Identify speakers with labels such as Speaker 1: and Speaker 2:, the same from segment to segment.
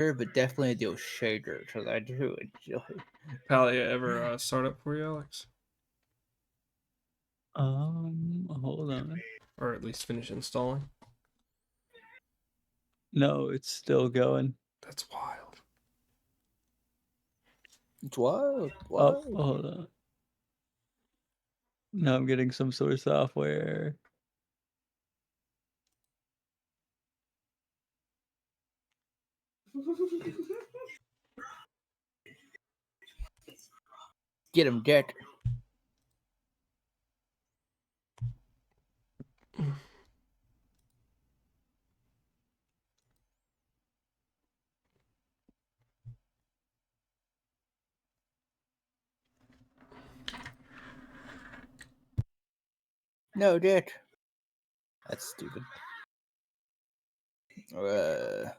Speaker 1: but definitely do shader because I do enjoy.
Speaker 2: Pallia ever start up for you, Alex?
Speaker 3: Hold on.
Speaker 2: Or at least finish installing?
Speaker 3: No, it's still going.
Speaker 2: That's wild.
Speaker 1: It's wild.
Speaker 3: Oh, hold on. Now I'm getting some sort of software.
Speaker 1: Get him, Dick. No, Dick. That's stupid. We'll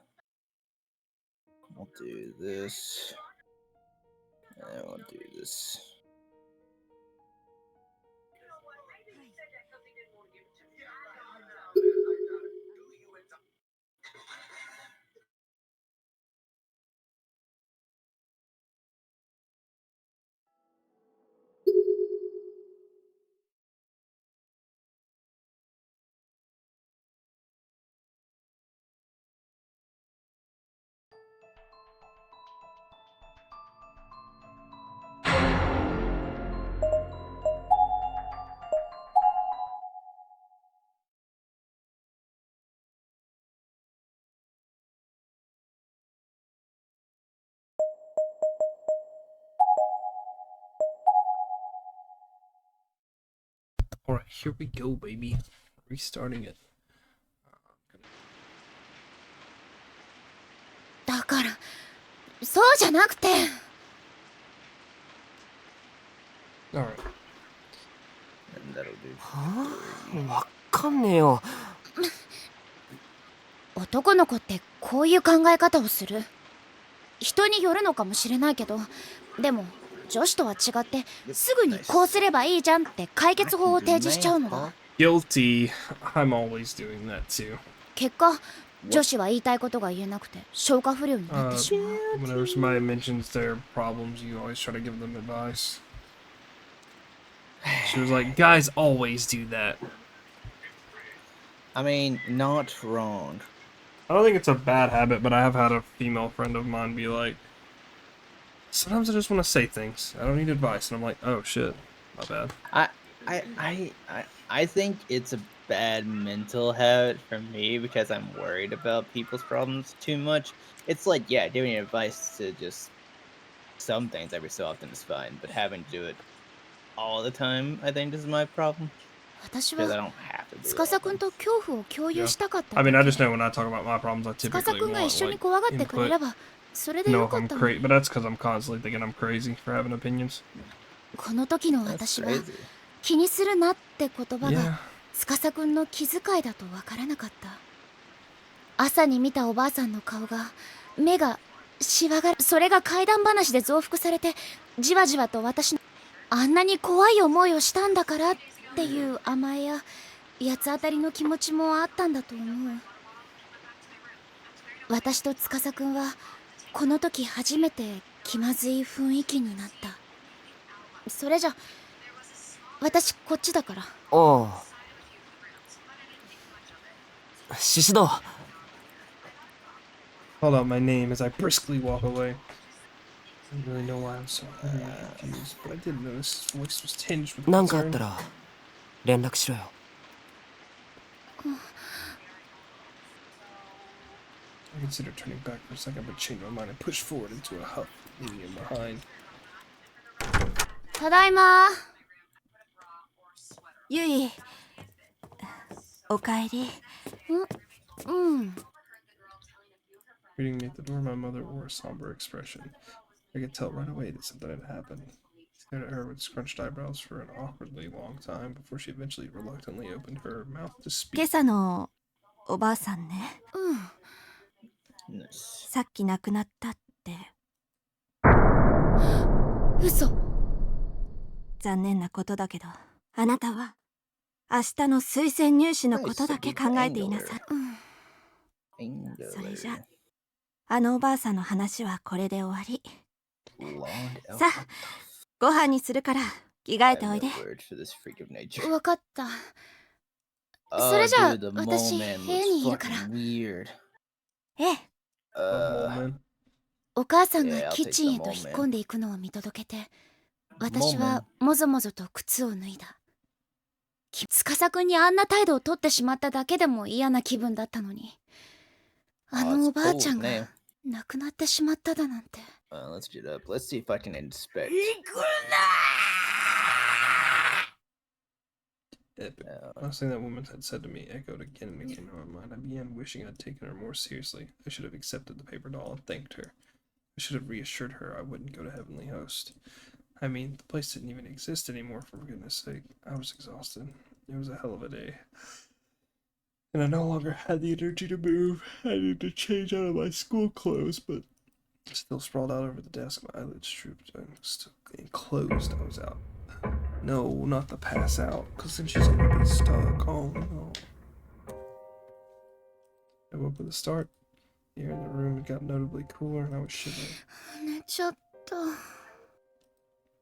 Speaker 1: do this. And we'll do this.
Speaker 2: Alright, here we go, baby. Restarting it.
Speaker 4: だから、そうじゃなくて。
Speaker 2: Alright.
Speaker 1: And that'll do.
Speaker 5: はあ、わかんねえよ。
Speaker 4: 男の子ってこういう考え方をする。人によるのかもしれないけど、でも女子とは違ってすぐにこうすればいいじゃんって解決法を提示しちゃうのだ。
Speaker 2: Guilty. I'm always doing that too.
Speaker 4: 結果、女子は言いたいことが言えなくて消化不良になってしまう。
Speaker 2: Whenever somebody mentions their problems, you always try to give them advice. She was like, guys always do that.
Speaker 1: I mean, not wrong.
Speaker 2: I don't think it's a bad habit, but I have had a female friend of mine be like, sometimes I just want to say things. I don't need advice. And I'm like, oh shit, my bad.
Speaker 1: I think it's a bad mental habit for me because I'm worried about people's problems too much. It's like, yeah, giving advice to just some things every so often is fine, but having to do it all the time, I think this is my problem.
Speaker 4: 私
Speaker 1: Because I
Speaker 4: は
Speaker 1: don't have to do
Speaker 4: 司くん
Speaker 1: it.
Speaker 4: と恐怖を共有したかった
Speaker 2: I
Speaker 4: だ
Speaker 2: mean, I
Speaker 4: け。
Speaker 2: just know when I talk about my problems, I
Speaker 4: 司
Speaker 2: typically
Speaker 4: くんが
Speaker 2: want
Speaker 4: 一緒に
Speaker 2: like
Speaker 4: 怖がってくれ
Speaker 2: input.
Speaker 4: ればそれで
Speaker 2: Know
Speaker 4: よ
Speaker 2: if
Speaker 4: かっ
Speaker 2: I'm
Speaker 4: たの。
Speaker 2: crazy, but that's because I'm constantly thinking I'm crazy for having opinions.
Speaker 4: この時の
Speaker 1: That's
Speaker 4: 私は
Speaker 1: crazy.
Speaker 4: 気にするなって言葉
Speaker 2: Yeah.
Speaker 4: が司くんの気遣いだとわからなかった。朝に見たおばあさんの顔が目がしわがる。それが怪談話で増幅されてじわじわと私のあんなに怖い思いをしたんだからっていう甘えや八つ当たりの気持ちもあったんだと思う。私と司くんはこの時初めて気まずい雰囲気になった。それじゃ私こっちだから。
Speaker 5: おう。シシド。
Speaker 2: Hold out my name as I briskly walk away. I don't really know why I'm so angry and confused, but I did notice his voice was tinged with
Speaker 5: なんかあっ
Speaker 2: concern.
Speaker 5: たら連絡しろよ。
Speaker 2: I considered turning back for a second, but changed my mind and pushed forward into a huff, leaving him behind.
Speaker 4: ただいま。
Speaker 6: ゆい、おかえり。
Speaker 4: うん。
Speaker 2: Greeting me at the door, my mother wore a somber expression. I could tell right away that something had happened. I stared at her with scrunched eyebrows for an awkwardly long time before she eventually reluctantly opened her mouth to
Speaker 6: 今
Speaker 2: speak.
Speaker 6: 朝のおばあさんね。
Speaker 1: Nice.
Speaker 6: さっき亡くなったって。
Speaker 4: 嘘。
Speaker 6: 残念なことだけど、あなたは明日の推薦入試のことだけ考えていなさい。それじゃ、あのおばあさんの話はこれで終わり。
Speaker 1: Blonde
Speaker 6: さあ、ご飯にするから着替え
Speaker 1: I
Speaker 6: て
Speaker 1: have
Speaker 6: おい
Speaker 1: no
Speaker 6: で。
Speaker 1: word for this freak of nature.
Speaker 4: わかった。 そ
Speaker 1: Oh,
Speaker 4: れじゃあ
Speaker 1: dude, the
Speaker 4: 私
Speaker 1: mole man
Speaker 4: 部屋
Speaker 1: looks
Speaker 4: にいるから
Speaker 1: fucking weird.
Speaker 6: ええ、
Speaker 2: Mole
Speaker 1: Uh,
Speaker 2: man.
Speaker 4: お母さんが
Speaker 1: Yeah, I'll
Speaker 4: キッ
Speaker 1: take
Speaker 4: チン
Speaker 1: the
Speaker 4: へと
Speaker 1: mole
Speaker 4: 引っ
Speaker 1: man.
Speaker 4: 込んでいくのを見届けて、
Speaker 1: Mole
Speaker 4: 私
Speaker 1: man.
Speaker 4: はもぞもぞと靴を脱いだ。司くんにあんな態度を取ってしまっただけでも嫌な気分だったのに、あ
Speaker 1: Oh,
Speaker 4: の
Speaker 1: it's
Speaker 4: おばあちゃ
Speaker 1: cold
Speaker 4: んが
Speaker 1: name.
Speaker 4: 亡くなってしまっただなんて。
Speaker 1: Let's get up. Let's see if I can inspect.
Speaker 2: Epic. Last thing that woman had said to me echoed again and again in my mind. I began wishing I'd taken her more seriously. I should have accepted the paper doll and thanked her. I should have reassured her I wouldn't go to Heavenly Host. I mean, the place didn't even exist anymore, for goodness sake. I was exhausted. It was a hell of a day. And I no longer had the energy to move. I needed to change out of my school clothes, but still sprawled out over the desk, my eyelids drooped. I'm still closed. I was out. No, not the pass out, because then she's gonna be stuck. Oh no. I woke with a start. The air in the room had got notably cooler, and I was shivering.
Speaker 4: 寝ちゃった。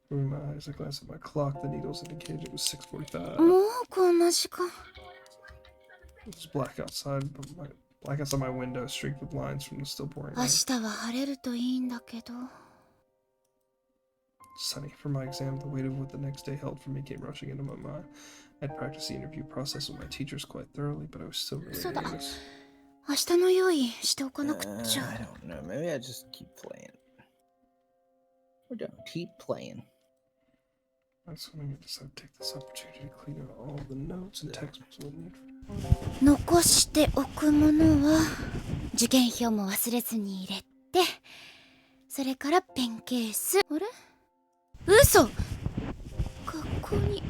Speaker 2: Moving my eyes, I glanced at my clock. The needles indicated it was 6:45.
Speaker 4: もうこんな時間。
Speaker 2: It was black outside, but black outside my window, streaked with lines from the still pouring
Speaker 4: 明
Speaker 2: rain.
Speaker 4: 日は晴れるといいんだけど。
Speaker 2: Sunny. For my exam, the weight of what the next day held for me came rushing into my mind. I'd practiced the interview process with my teachers quite thoroughly, but I was still really
Speaker 4: そうだ。
Speaker 2: nervous.
Speaker 4: 明日の用意しておかなく
Speaker 1: I
Speaker 4: ちゃ。
Speaker 1: don't know. Maybe I just keep playing. We're done. Keep playing.
Speaker 2: That's when I decided to take this opportunity to clean out all the notes and textbooks we'll need for
Speaker 4: 残しておくものは受験票も忘れずに入れて、それからペンケース。あれ、嘘、学校に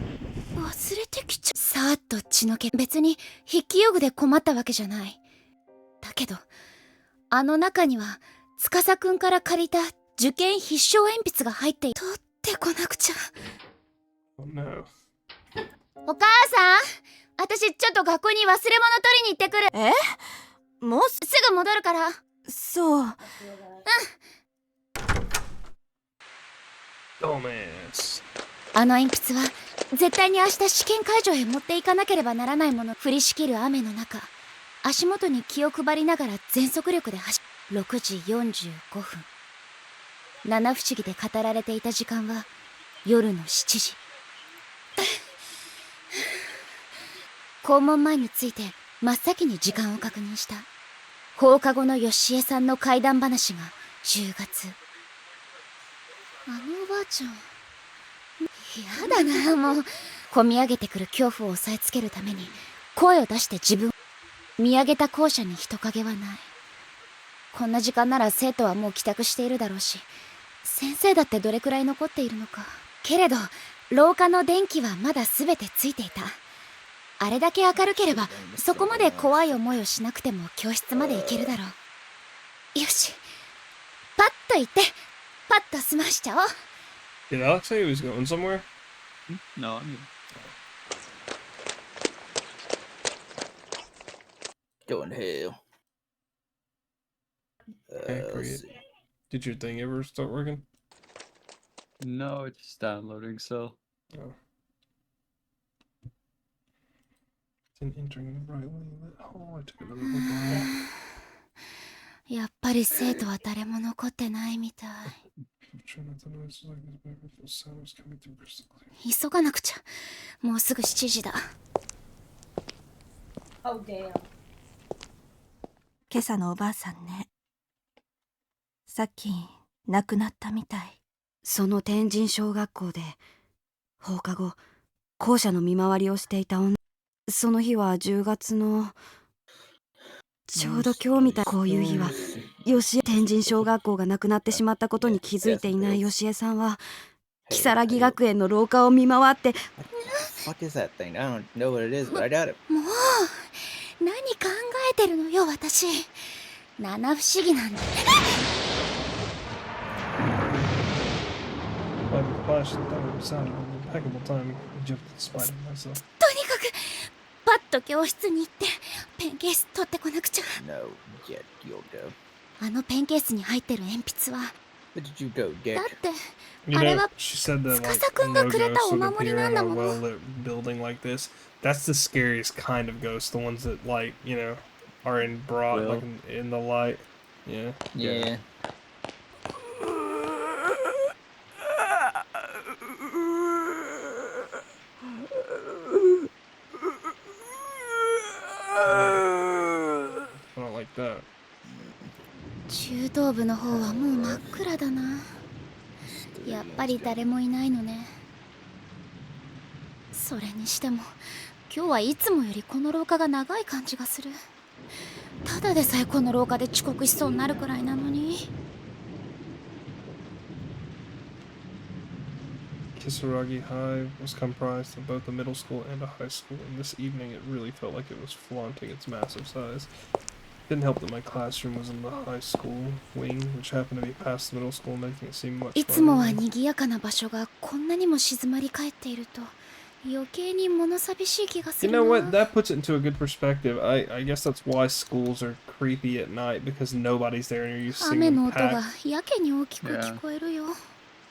Speaker 4: 忘れてきちゃ。さーっと血の気。別に筆記用具で困ったわけじゃない。だけどあの中には司くんから借りた受験必勝鉛筆が入ってい。取ってこなくちゃ。
Speaker 2: Oh no.
Speaker 4: お母さん、私ちょっと学校に忘れ物取りに行ってくる。
Speaker 6: え、もう
Speaker 4: すぐ戻るから。
Speaker 6: そう。
Speaker 2: Dumbass.
Speaker 4: あの鉛筆は絶対に明日試験会場へ持っていかなければならないもの。降りしきる雨の中、足元に気を配りながら全速力で走る。6時45分。七不思議で語られていた時間は夜の7時。校門前に着いて真っ先に時間を確認した。放課後のよしえさんの怪談話が10月。あのおばあちゃん、やだな、もう。こみ上げてくる恐怖を抑えつけるために声を出して自分。見上げた校舎に人影はない。こんな時間なら生徒はもう帰宅しているだろうし、先生だってどれくらい残っているのか。けれど廊下の電気はまだ全てついていた。あれだけ明るければそこまで怖い思いをしなくても教室まで行けるだろう。よし、パッと行ってパッと済ましちゃおう。
Speaker 2: Did Alex say he was going somewhere?
Speaker 3: No, I mean,
Speaker 1: Going to hell.
Speaker 2: Okay,
Speaker 1: Let's
Speaker 2: great.
Speaker 1: see.
Speaker 2: Did your thing ever start working?
Speaker 3: no, it's just downloading. So
Speaker 2: Oh. Then entering the brightly lit hall, I took another look around.
Speaker 4: やっぱり生徒は誰も残ってないみたい。
Speaker 2: Trying not to notice like this, but the sound was coming through crystal clear.
Speaker 4: 急がなくちゃ。もうすぐ7時だ。
Speaker 6: 今朝のおばあさんね。さっき亡くなったみたい。
Speaker 7: その天神小学校で放課後校舎の見回りをしていた女。その日は10月のちょうど今日みたい。こういう日は天神小学校がなくなってしまったことに気づいていないよしえさんは如月学園の廊下を見回って。
Speaker 1: What is that thing? I don't know what it is, but I got it.
Speaker 4: もう何考えてるのよ私。七不思議なんだ。
Speaker 2: By the flash, I thought it sounded an impeccable timing. I jumped in spite of myself.
Speaker 4: とにかくパッと教室に行ってペンケース取ってこなくちゃ。
Speaker 1: No, yet you'll go.
Speaker 4: あのペンケースに入ってる鉛筆は
Speaker 1: Where did you go,
Speaker 4: だ
Speaker 1: Dick?
Speaker 4: って
Speaker 2: You
Speaker 4: あれ
Speaker 2: know,
Speaker 4: は
Speaker 2: she said that like
Speaker 4: 司くんが
Speaker 2: no
Speaker 4: くれた
Speaker 2: ghosts
Speaker 4: お
Speaker 2: would
Speaker 4: 守り
Speaker 2: appear
Speaker 4: なん
Speaker 2: in
Speaker 4: だ
Speaker 2: a
Speaker 4: もの。
Speaker 2: well-lit building like this. That's the scariest kind of ghost, the ones that like, you know, are in broad, like
Speaker 3: Will.
Speaker 2: in the light. Yeah.
Speaker 1: Yeah.
Speaker 2: I don't like that.
Speaker 4: 中等部の方はもう真っ暗だな。やっぱり誰もいないのね。それにしても今日はいつもよりこの廊下が長い感じがする。ただでさえこの廊下で遅刻しそうになるくらいなのに。
Speaker 2: Kisaragi High was comprised of both a middle school and a high school, and this evening it really felt like it was flaunting its massive size. Didn't help that my classroom was in the high school wing, which happened to be past the middle school, making it seem much
Speaker 4: いつもは
Speaker 2: farther.
Speaker 4: 賑やかな場所がこんなにも静まり返っていると余計に物寂しい気がす
Speaker 2: You
Speaker 4: る
Speaker 2: know
Speaker 4: な。
Speaker 2: what? That puts it into a good perspective. I guess that's why schools are creepy at night, because nobody's there and you're used to
Speaker 4: 雨
Speaker 2: seeing
Speaker 4: の
Speaker 2: them
Speaker 4: 音が
Speaker 2: packed.
Speaker 4: やけに大きく聞こえるよ。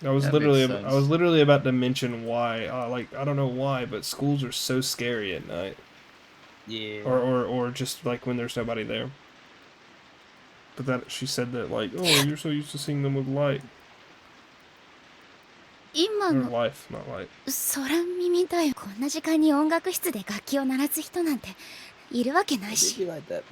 Speaker 2: I was
Speaker 3: That
Speaker 2: literally
Speaker 3: makes
Speaker 2: I was
Speaker 3: sense.
Speaker 2: literally about to mention why. Like I don't know why, but schools are so scary at night,
Speaker 1: Yeah.
Speaker 2: or just like when there's nobody there. But that she said that like, oh, you're so used to seeing them with light
Speaker 4: 今
Speaker 2: or
Speaker 4: の
Speaker 2: life, not light.
Speaker 4: 空耳だよ。こんな時間に音楽室で楽器を鳴らす人なんているわけない
Speaker 1: Did
Speaker 4: し。
Speaker 1: you like that?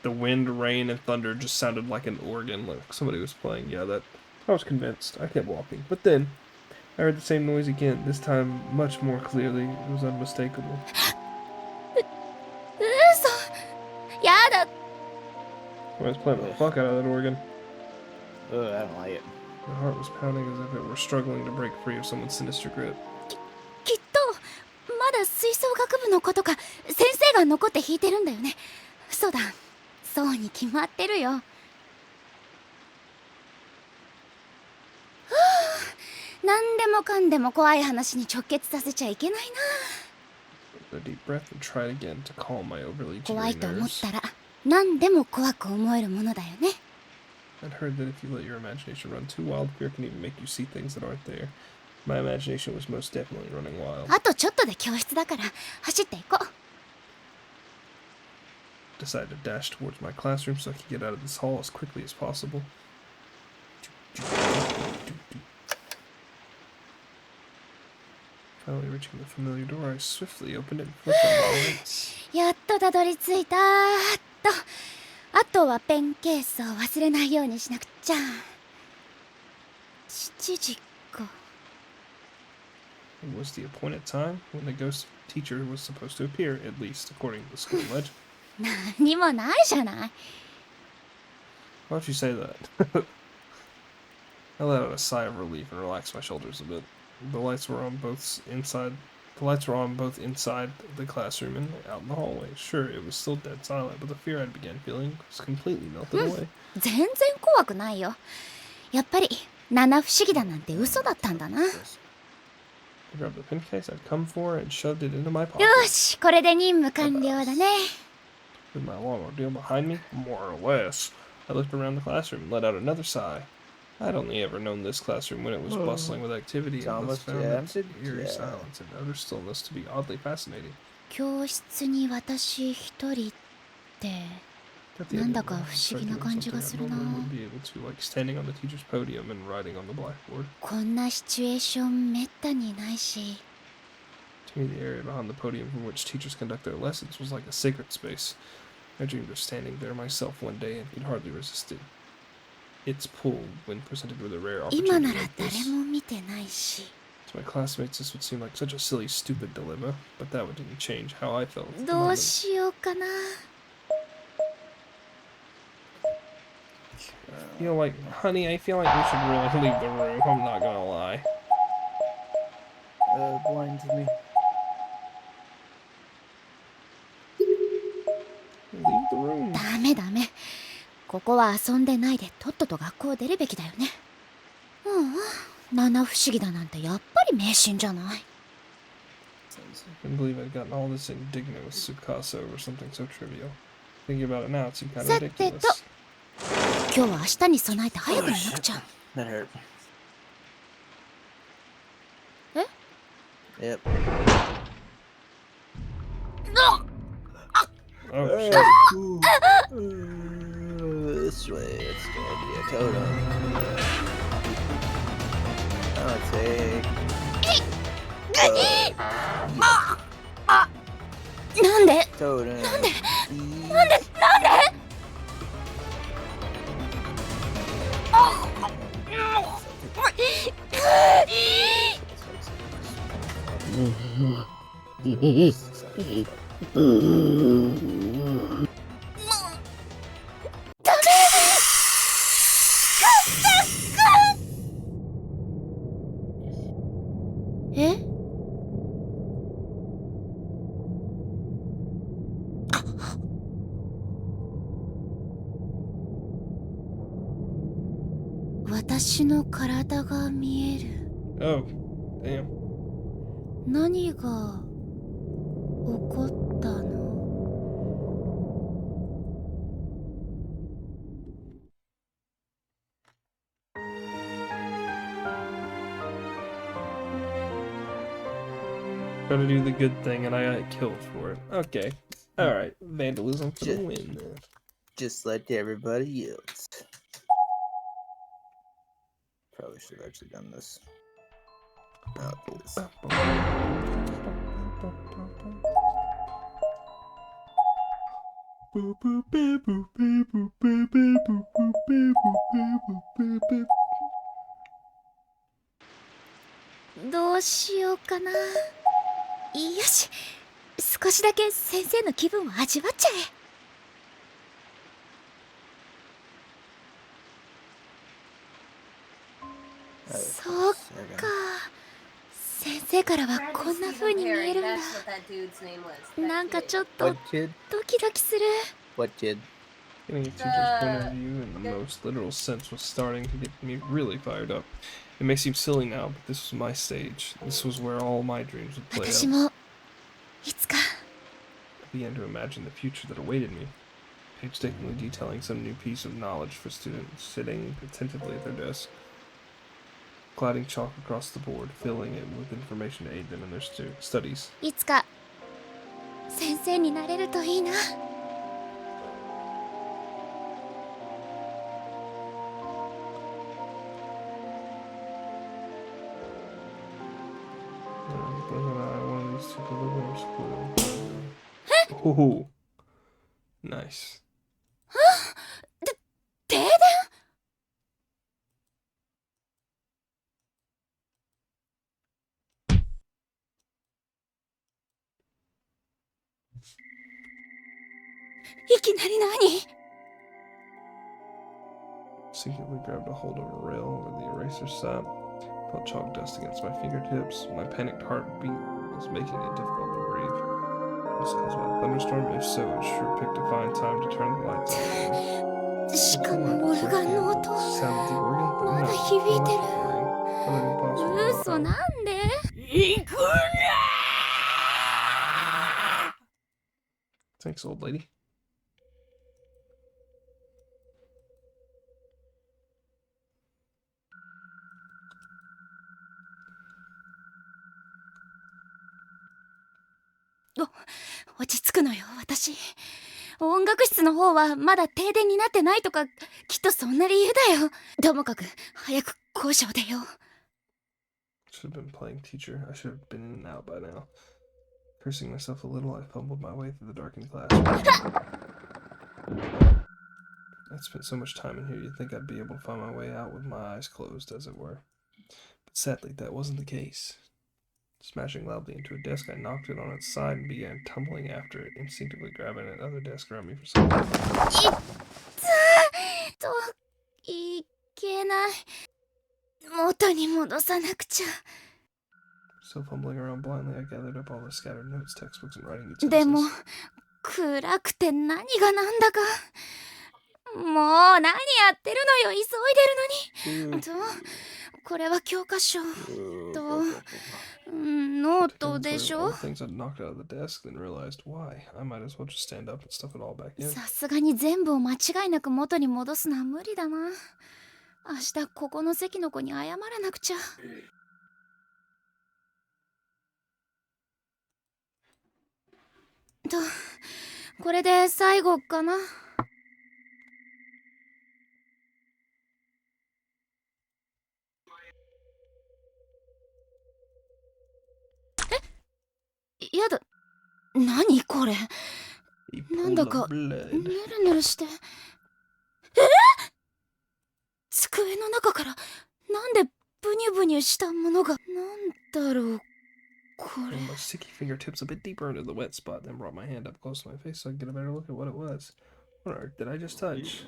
Speaker 2: The wind, rain, and thunder just sounded like an organ, like somebody was playing. Yeah, that I was convinced. I kept walking, but then I heard the same noise again. This time, much more clearly. It was unmistakable.
Speaker 4: 嘘。やだ。
Speaker 2: I was playing the fuck out of that organ.
Speaker 1: Oh, I don't like it.
Speaker 2: My heart was pounding as if it were struggling to break free of someone's sinister grip.
Speaker 4: きっとまだ吹奏楽部の子とか先生が残って弾いてるんだよね。そうだ、そうに決まってるよ。はあ、なんでもかんでも怖い話に直結させちゃいけないな。
Speaker 2: A deep breath and tried again to calm my overly
Speaker 4: 怖
Speaker 2: jittery
Speaker 4: いと思っ
Speaker 2: nerves.
Speaker 4: たら何でも怖く思えるものだよね。
Speaker 2: I'd heard that if you let your imagination run too wild, fear can even make you see things that aren't there. My imagination was most definitely running wild.
Speaker 4: あとちょっとで教室だから走っていこう。
Speaker 2: Decided to dash towards my classroom so I could get out of this hall as quickly as possible. Finally reaching the familiar door, I swiftly opened it and flipped on the lights.
Speaker 4: やっとたどり着いた。あとはペンケースを忘れないようにしなくちゃ。7時か。
Speaker 2: It was the appointed time when the ghost teacher was supposed to appear, at least according to the school legend.
Speaker 4: 何もないじゃない。
Speaker 2: Why don't you say that? I let out a sigh of relief and relaxed my shoulders a bit. The lights were on both inside. The lights were on both inside the classroom and out in the hallway. Sure, it was still dead silent, but the fear I began feeling was completely melted away.
Speaker 4: 全然怖くないよ。やっぱり七不思議だなんて嘘だったんだな。よ
Speaker 2: I grabbed the pen case I'd come for and shoved it into my pocket.
Speaker 4: し、これで任務完了だね。
Speaker 2: With my long ordeal behind me, more or less, I looked around the classroom and let out another sigh. I'd only ever known this classroom when it was bustling with activity,
Speaker 1: It's
Speaker 2: and thus
Speaker 1: almost
Speaker 2: found its
Speaker 1: empty,
Speaker 2: eerie
Speaker 1: yeah.
Speaker 2: silence and utter stillness to be oddly fascinating.
Speaker 4: 教室に私一人って。
Speaker 2: At the
Speaker 4: なん
Speaker 2: end だ
Speaker 4: か
Speaker 2: of
Speaker 4: 不
Speaker 2: the
Speaker 4: 思議な
Speaker 2: night,
Speaker 4: 感じ
Speaker 2: I
Speaker 4: がする
Speaker 2: normally
Speaker 4: な。
Speaker 2: would be able to, like standing on the teacher's podium and writing on the blackboard.
Speaker 4: こんなシチュエーションめったにないし。
Speaker 2: To me, the area behind the podium from which teachers conduct their lessons was like a sacred space. I dreamed of standing there myself one day and could hardly resist its pull when presented with a rare
Speaker 4: 今な
Speaker 2: opportunity
Speaker 4: ら
Speaker 2: like
Speaker 4: 誰
Speaker 2: this.
Speaker 4: も見てないし。
Speaker 2: To my classmates, this would seem like such a silly, stupid dilemma, but that didn't change how I felt. at the
Speaker 4: どう
Speaker 2: moment.
Speaker 4: しようかな。
Speaker 2: I feel like, honey, I feel like we should really leave the room. I'm not gonna lie.
Speaker 1: Blind to me.
Speaker 2: Leave the room.
Speaker 4: ダメダメ。ここは遊んでないでとっとと学校を出るべきだよね。七不思議だなんてやっぱり迷信じゃない。
Speaker 2: I couldn't believe I'd gotten all this indignant with Tsukasa over something so trivial. Thinking about it now, it seemed kind of
Speaker 4: さてと
Speaker 2: ridiculous.
Speaker 4: 今日は明日に備えて早く寝なくちゃ。
Speaker 1: That hurt.
Speaker 4: え
Speaker 1: Yep.
Speaker 2: Oh, shit.
Speaker 1: This way, it's gonna be a totem. I'll take.
Speaker 4: なんで
Speaker 1: Totem.
Speaker 4: なんで え 私の体が見える。
Speaker 2: Oh, damn.
Speaker 4: 何が起こったの？
Speaker 2: Try to do the good thing and I got killed for it. Okay. Alright. Vandalism for the win then.
Speaker 1: Just like everybody else. Probably should have actually done this. I'll do this.
Speaker 4: What どうしようかな。よし、少しだけ先生の気分を味わっちゃえ。そうか。先生からはこんな風に見えるんだ。なんかちょっと
Speaker 1: What kid?
Speaker 4: ドキドキする。
Speaker 1: What kid?
Speaker 2: Getting a teacher's point of view in the most literal sense was starting to get me really fired up. It may seem silly now, but this was my stage. This was where all my dreams would play
Speaker 4: 私
Speaker 2: out.
Speaker 4: もいつか
Speaker 2: I began to imagine the future that awaited me, painstakingly detailing some new piece of knowledge for students sitting attentively at their desk, gliding chalk across the board, filling it with information to aid them in their studies.
Speaker 4: いつか先生になれるといいな。
Speaker 2: One of these two deliver school. Oh, nice.
Speaker 4: 停電？ いきなり何？
Speaker 2: Secretly grabbed a hold of a rail where the eraser sat. Felt chalk dust against my fingertips. My panicked heartbeat was making it difficult to breathe. Was it caused by a thunderstorm? If so, it sure picked a fine time to turn the lights on.
Speaker 4: しかもオルガンの音
Speaker 2: Sounded the organ, but
Speaker 4: ま
Speaker 2: not
Speaker 4: だ響いて
Speaker 2: much
Speaker 4: る。
Speaker 2: recording. Utterly impossible to
Speaker 4: 嘘
Speaker 2: know.
Speaker 4: なんで？
Speaker 2: Thanks, old lady.
Speaker 4: 落ち着くのよ私。音楽室の方はまだ停電になってないとかきっとそんな理由だよ。ともかく早く校舎を出よう。
Speaker 2: Should have been playing teacher. I should have been in and out by now. Cursing myself a little, I fumbled my way through the darkened classroom. I'd spent so much time in here, you'd think I'd be able to find my way out with my eyes closed, as it were. But sadly, that wasn't the case. Smashing loudly into a desk, I knocked it on its side and began tumbling after it, instinctively grabbing at other desks around me for something.
Speaker 4: といけない。元に戻さなくちゃ。
Speaker 2: So fumbling around blindly, I gathered up all the scattered notes, textbooks, and writing utensils.
Speaker 4: でも暗くて何がなんだか。もう何やってるのよ、急いでるのに。とこれは教科書とノー
Speaker 2: Took
Speaker 4: ト
Speaker 2: inventory
Speaker 4: で
Speaker 2: of
Speaker 4: し
Speaker 2: all
Speaker 4: ょ。
Speaker 2: the things I'd knocked out of the desk, then realized why. I might as well just stand up and stuff it all back in.
Speaker 4: さすがに全部を間違いなく元に戻すのは無理だな。明日ここの席の子に謝らなくちゃ。と、これで最後かな。やだ、何これ。
Speaker 2: A
Speaker 4: なん
Speaker 2: pool
Speaker 4: だ
Speaker 2: of
Speaker 4: か
Speaker 2: blood.
Speaker 4: ぬるぬるして。机の中からなんでブニュブニュしたものが。なんだろうこれ。
Speaker 2: Ran my sticky fingertips a bit deeper into the wet spot, then brought my hand up close to my face so I could get a better look at what it was. What on earth did I just touch?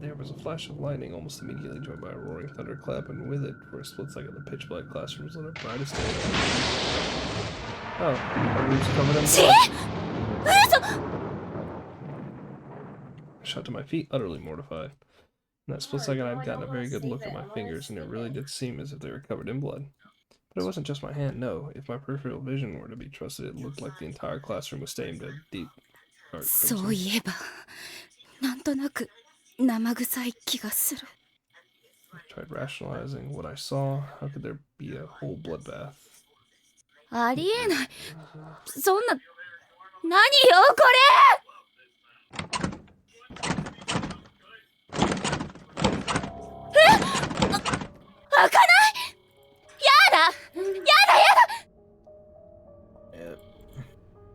Speaker 2: There was a flash of lightning almost immediately, joined by a roaring thunderclap, and with it, for a split second, the pitch black classroom was lit up bright as day. Oh, my room's covered in blood. I shot to my feet, utterly mortified. In that split second, I'd gotten a very good look at my fingers, and it really did seem as if they were covered in blood. But it wasn't just my hand, no. If my peripheral vision were to be trusted, it looked like the entire classroom was stained a deep, dark
Speaker 4: そう
Speaker 2: crimson.
Speaker 4: いえばなんとなく生臭い気がする。
Speaker 2: I tried rationalizing what I saw. How could there be a whole bloodbath?
Speaker 4: ありえない。そんな、何よこれ。開かない。やだやだ。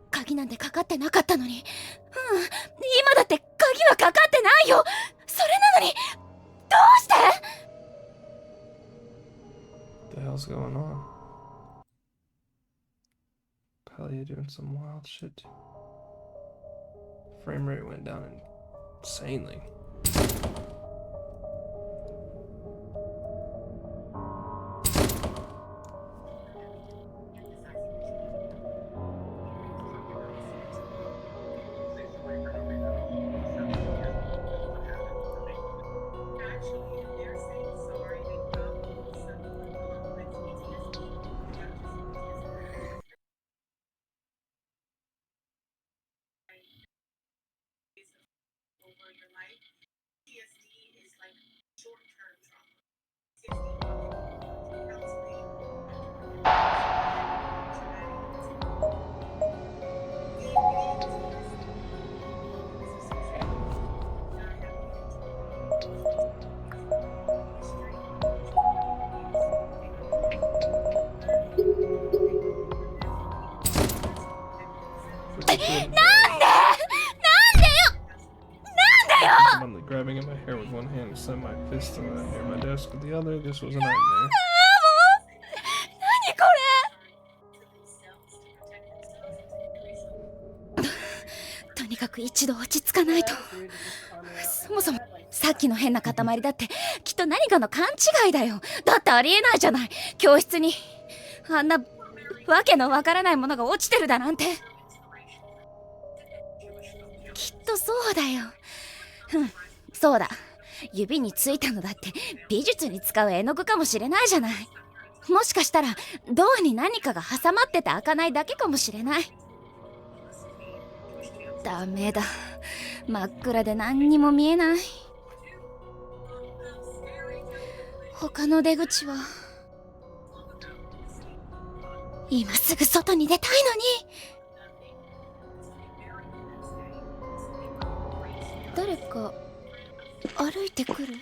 Speaker 4: 鍵なんてかかってなかったのに。今だって鍵はかかってないよ。それなのにどうして。
Speaker 2: What the hell's going on? Probably doing some wild shit. Frame rate went down insanely. Suddenly grabbing at my hair with one hand and slamming my fist near my desk with the other. This was a nightmare.
Speaker 4: 何これ。とにかく一度落ち着かないと。そもそもさっきの変な塊だってきっと何かの勘違いだよ。だってありえないじゃない。教室にあんなわけのわからないものが落ちてるだなんて。きっとそうだよ。そうだ。指についたのだって美術に使う絵の具かもしれないじゃない。もしかしたらドアに何かが挟まってて開かないだけかもしれない。ダメだ。真っ暗で何にも見えない。他の出口は今すぐ外に出たいのに。誰か歩いてくる。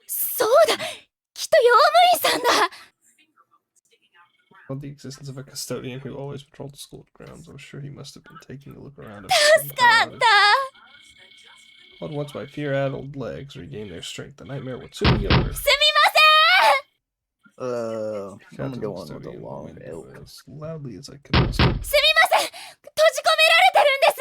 Speaker 4: そうだ、きっと用務員さんだ。
Speaker 2: About the existence of a custodian who always patrolled the school grounds. I'm sure he must have been taking a look around.
Speaker 4: 助かった。
Speaker 2: All at once, my fear-addled legs regained their strength. The nightmare would soon be over.
Speaker 4: すみません。
Speaker 1: I'm
Speaker 2: Shouted
Speaker 1: gonna
Speaker 2: to
Speaker 1: go
Speaker 2: the
Speaker 1: on with the
Speaker 2: custodian
Speaker 1: long
Speaker 2: window
Speaker 1: milk.
Speaker 2: as loudly as I could muster.
Speaker 4: すみません。閉じ込められてるんです。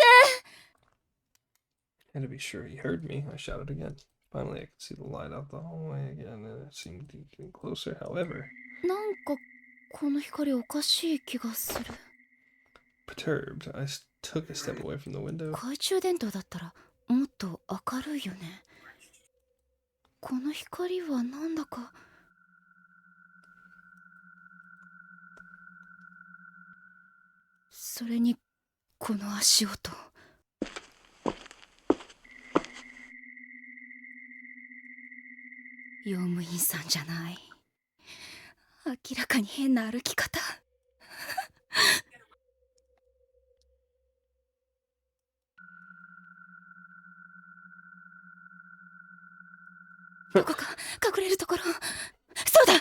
Speaker 2: And to be sure he heard me, I shouted again. Finally, I could see the light out the hallway again, and it seemed to be getting closer. However,
Speaker 4: なんかこの光おかしい気がする。
Speaker 2: perturbed, I took a step away from the window.
Speaker 4: 懐中電灯だったらもっと明るいよね。この光はなんだかそれにこの足音。用務員さんじゃない。明らかに変な歩き方。どこか隠れるところ。そうだ。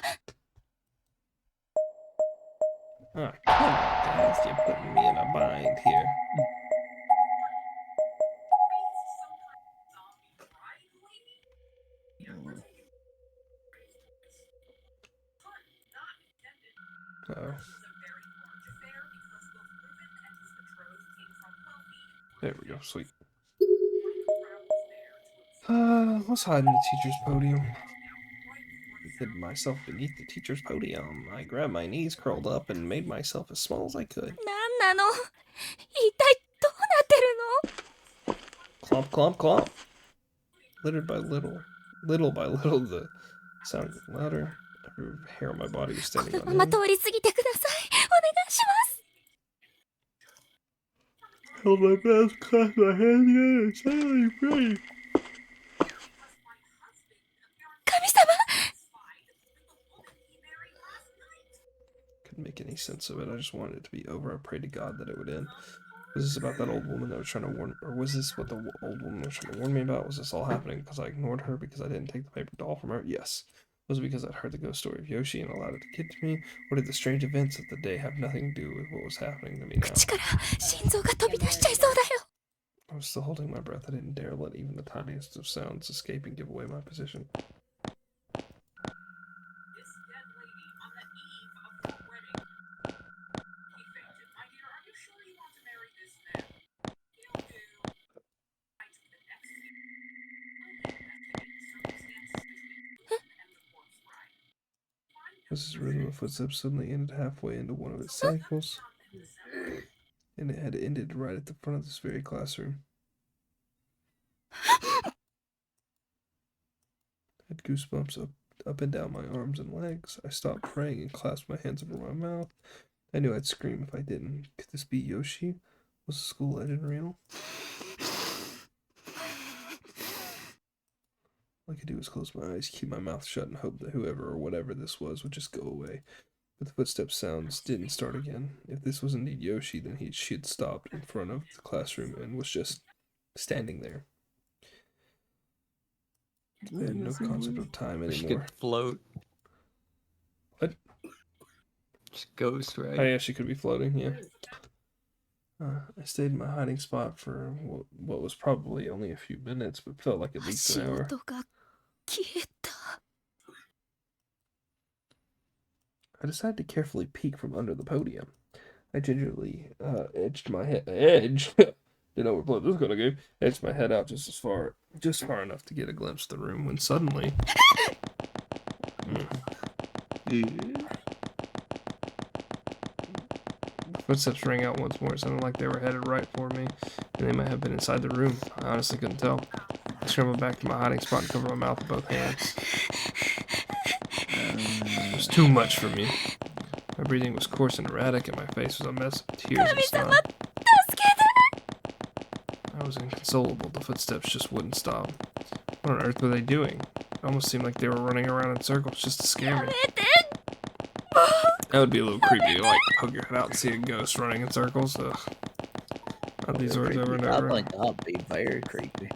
Speaker 2: Ah, come on, guys, you're putting me in a bind here. Oh. There we go, sweet. Let's hide in the teacher's podium. Hid myself beneath the teacher's podium. I grabbed my knees, curled up, and made myself as small as I could.
Speaker 4: なんなの。一体どうなってるの。
Speaker 2: Clomp, clomp, clomp. Little by little, the sound got louder. Every hair on my body was
Speaker 4: こ
Speaker 2: standing
Speaker 4: の
Speaker 2: on
Speaker 4: まま
Speaker 2: end.
Speaker 4: 通り過ぎてください。お願いします。
Speaker 2: Held my breath, clasped my hands together, and silently prayed.
Speaker 4: 神様。
Speaker 2: Couldn't make any sense of it. I just wanted it to be over. I prayed to God that it would end. Was this about that old woman that was trying to warn, or was this what the old woman was trying to warn me about? Was this all happening because I ignored her because I didn't take the paper doll from her? Yes. Was it because I'd heard the ghost story of Yoshi and allowed it to get to me? Or did the strange events of the day have nothing to do with what was happening to me now?
Speaker 4: 口から心臓が飛び出しちゃいそうだよ。
Speaker 2: I was still holding my breath. I didn't dare let even the tiniest of sounds escaping give away my position. Mrs. Rhythm of Footsteps suddenly ended halfway into one of its cycles, and it had ended right at the front of this very classroom. I had goosebumps up and down my arms and legs. I stopped praying and clasped my hands over my mouth. I knew I'd scream if I didn't. Could this be Yoshi? Was the school legend real? All I could do was close my eyes, keep my mouth shut, and hope that whoever or whatever this was would just go away. But the footstep sounds didn't start again. If this was indeed Yoshi, then she had stopped in front of the classroom and was just standing there. I had no concept of time
Speaker 3: She
Speaker 2: anymore.
Speaker 3: could float.
Speaker 2: What?
Speaker 3: Just ghost, right?
Speaker 2: Oh yeah, she could be floating, yeah. I stayed in my hiding spot for what was probably only a few minutes, but felt like at least
Speaker 4: 足
Speaker 2: an hour.
Speaker 4: 音が消えた。
Speaker 2: I decided to carefully peek from under the podium. I gingerly edged my head. Didn't know where this was gonna go. Edged my head out just far enough to get a glimpse of the room. When suddenly, footsteps rang out once more. It sounded like they were headed right for me, and they might have been inside the room. I honestly couldn't tell. I scrambled back to my hiding spot and covered my mouth with both hands. It was too much for me. My breathing was coarse and erratic, and my face was a mess of tears and snot. I was inconsolable. The footsteps just wouldn't stop. What on earth were they doing? It almost seemed like they were running around in circles just to scare me. That would be a little creepy to like poke your head out and see a ghost running in circles. Ugh. Not these words over and over.
Speaker 1: Like that'd be very creepy.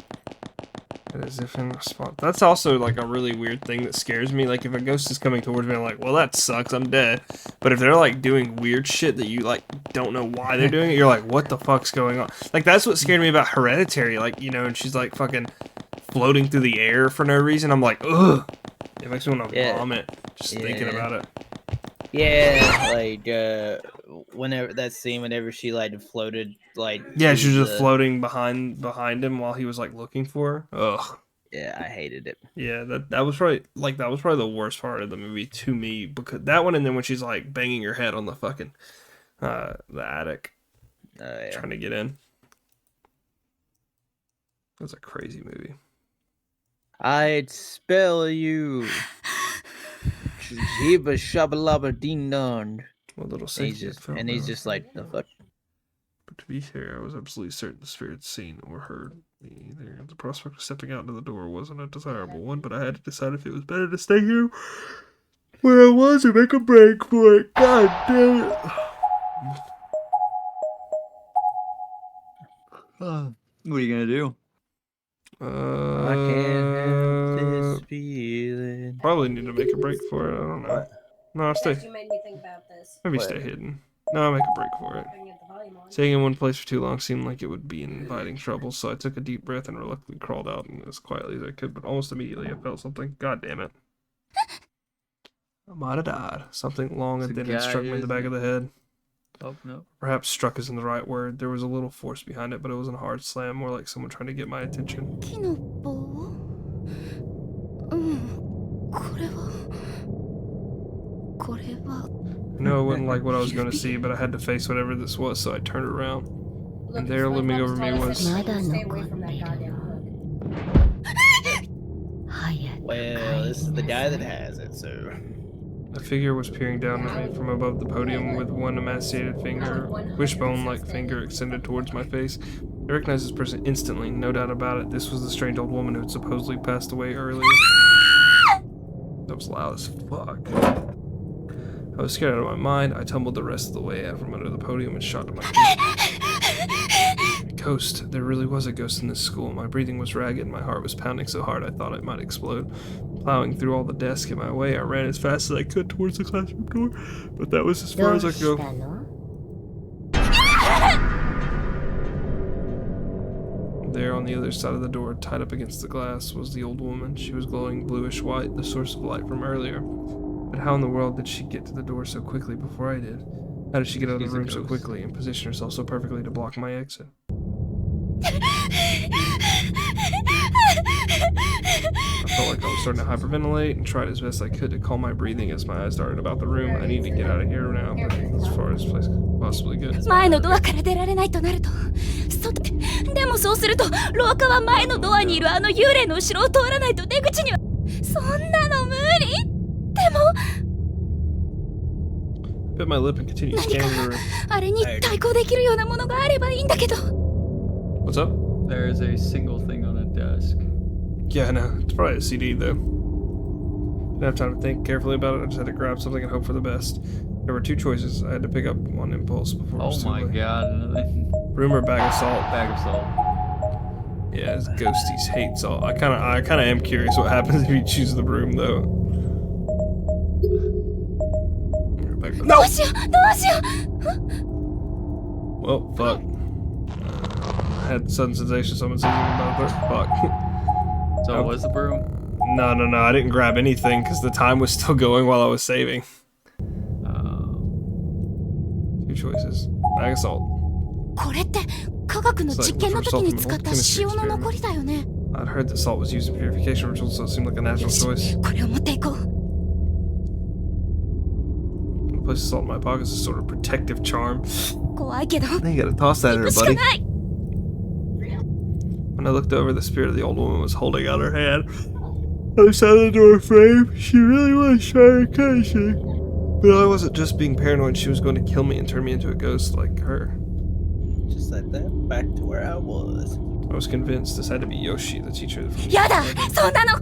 Speaker 2: And as if in response. That's also like a really weird thing that scares me. Like if a ghost is coming towards me, I'm like, well, that sucks, I'm dead. But if they're like doing weird shit that you like don't know why they're doing it, you're like, what the fuck's going on? Like that's what scared me about Hereditary. Like, you know, and she's like fucking floating through the air for no reason. I'm like, ugh. It makes me want to vomit just thinking about it.
Speaker 1: Yeah, like whenever that scene, whenever she like floated, like
Speaker 2: yeah, she was just floating behind him while he was like looking for her. Ugh.
Speaker 1: Yeah, I hated it.
Speaker 2: Yeah, that was probably the worst part of the movie to me, because that one, and then when she's like banging her head on the fucking the attic, trying to get in. That's a crazy movie.
Speaker 1: I'd spell you. Jiba shabba labba ding dong.
Speaker 2: What little
Speaker 1: And he's just like, the fuck?
Speaker 2: To be fair, I was absolutely certain the spirit seen or heard me either. The prospect of stepping out into the door wasn't a desirable one, but I had to decide if it was better to stay here where I was or make a break for it. God damn it.
Speaker 3: What are you gonna do?
Speaker 1: I can't help this feeling.
Speaker 2: Probably need to make a break for it. I don't know.
Speaker 1: What?
Speaker 2: No, I'll stay.
Speaker 8: You made me think about this.
Speaker 2: Maybe
Speaker 1: What?
Speaker 2: stay hidden. No, I'll make a break for it.
Speaker 8: I can get the volume on.
Speaker 2: Staying in one place for too long seemed like it would be inviting trouble, so I took a deep breath and reluctantly crawled out as quietly as I could, but almost immediately I felt something. God damn it. I might have died. Something long and
Speaker 3: It's a
Speaker 2: thin had struck me in the back of the head.
Speaker 3: Oh, no.
Speaker 2: Perhaps struck isn't the right word. There was a little force behind it, but it wasn't a hard slam, more like someone trying to get my attention.
Speaker 4: 木の棒これは
Speaker 2: No, it wasn't like what I was going to see, but I had to face whatever this was, so I turned around. And there, looming over me, was...
Speaker 8: Stay away from that goddamn hook.
Speaker 1: Well, this is the guy that has it, so.
Speaker 2: A figure was peering down at me from above the podium with one emaciated finger, wishbone-like finger extended towards my face. I recognized this person instantly, no doubt about it. This was the strange old woman who had supposedly passed away earlier. That was loud as fuck. I was scared out of my mind. I tumbled the rest of the way out from under the podium and shot to my feet. A ghost. There really was a ghost in this school. My breathing was ragged and my heart was pounding so hard I thought I might explode. Plowing through all the desks in my way, I ran as fast as I could towards the classroom door, but that was as far as I could go. There on the other side of the door, tied up against the glass, was the old woman. She was glowing bluish white, the source of light from earlier. But how in the world did she get to the door so quickly before I did? How did she get out of the room so quickly and position herself so perfectly to block my exit? I felt like I was starting to hyperventilate and tried as best I could to calm my breathing as my eyes darted about the room. I need to get out of here now, but as far as place could possibly get.
Speaker 4: 前のドアから出られないとなると外でもそうすると廊下は前のドアにいるあの幽霊の後ろを通らないと出口にはそんなの無理でも
Speaker 2: Bit my lip and continued scanning the room.
Speaker 4: あれに対抗できるようなものがあればいいんだけど
Speaker 2: What's up?
Speaker 3: There is a single thing on a desk.
Speaker 2: Yeah, no, it's probably a CD though. Didn't have time to think carefully about it. I just had to grab something and hope for the best. There were two choices. I had to pick up one impulse before it was
Speaker 3: Oh
Speaker 2: too
Speaker 3: my
Speaker 2: late.
Speaker 3: god, another
Speaker 2: Room or bag of salt?
Speaker 3: bag of salt.
Speaker 2: Yeah, it's ghosties hate salt. I kind of am curious what happens if you choose the room though. No!
Speaker 4: どうしようどうしよう
Speaker 2: Well, fuck. I had sudden sensation someone said something about it. Fuck.
Speaker 3: So it was the broom?
Speaker 2: No, I didn't grab anything because the time was still going while I was saving. Two choices. Bag of salt.
Speaker 4: これって科学の実験の時に使った塩の残りだよね
Speaker 2: I'd heard that salt was used in purification rituals, so it seemed like a natural choice.
Speaker 4: これを持っていこう
Speaker 2: The place of salt in my pocket is a sort of protective charm.
Speaker 4: 怖いけど
Speaker 2: Then you gotta toss that at
Speaker 4: 行
Speaker 2: her,
Speaker 4: くしか
Speaker 2: buddy.
Speaker 4: ない
Speaker 2: When I looked over, the spirit of the old woman was holding out her hand. Outside the door frame, she really was trying to catch me. But I wasn't just being paranoid, she was going to kill me and turn me into a ghost like her.
Speaker 1: Just like that, back to where I was.
Speaker 2: I was convinced this had to be Yoshi, the teacher from
Speaker 4: やだそんなの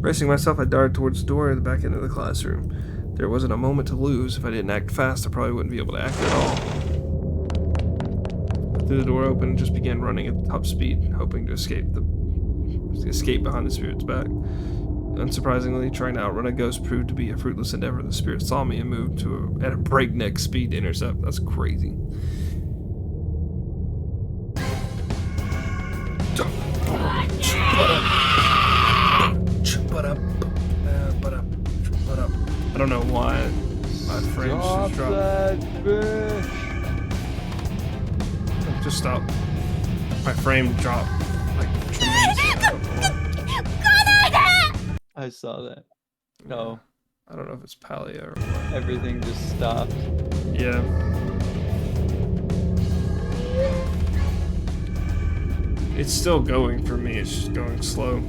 Speaker 2: Bracing myself, I darted towards the door at the back end of the classroom. There wasn't a moment to lose. If I didn't act fast, I probably wouldn't be able to act at all. I threw the door open and just began running at top speed, hoping to escape behind the spirit's back. Unsurprisingly, trying to outrun a ghost proved to be a fruitless endeavor. The spirit saw me and moved at a breakneck speed to intercept. That's crazy. I don't know why my frame just dropped.
Speaker 3: that bitch!
Speaker 2: Just stop. My frame dropped like tremendously.
Speaker 3: I saw that. No,
Speaker 2: I don't know if it's Palia or what.
Speaker 3: everything just stopped.
Speaker 2: Yeah. It's still going for me, it's just going slow.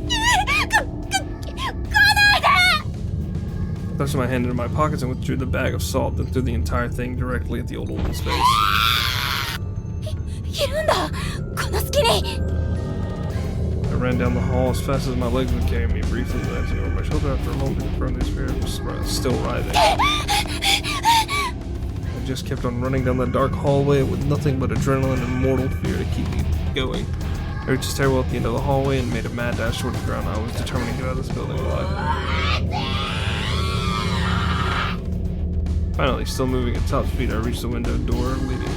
Speaker 2: I thrust my hand into my pockets and withdrew the bag of salt, then threw the entire thing directly at the old woman's face.
Speaker 4: この隙に
Speaker 2: I ran down the hall as fast as my legs would carry me, briefly glancing over my shoulder after a moment to confirm the spirit was still writhing. I just kept on running down the dark hallway with nothing but adrenaline and mortal fear to keep me going. I reached a stairwell at the end of the hallway and made a mad dash towards the ground. I was determined to get out of this building alive. Finally, still moving at top speed, I reached the window door leading.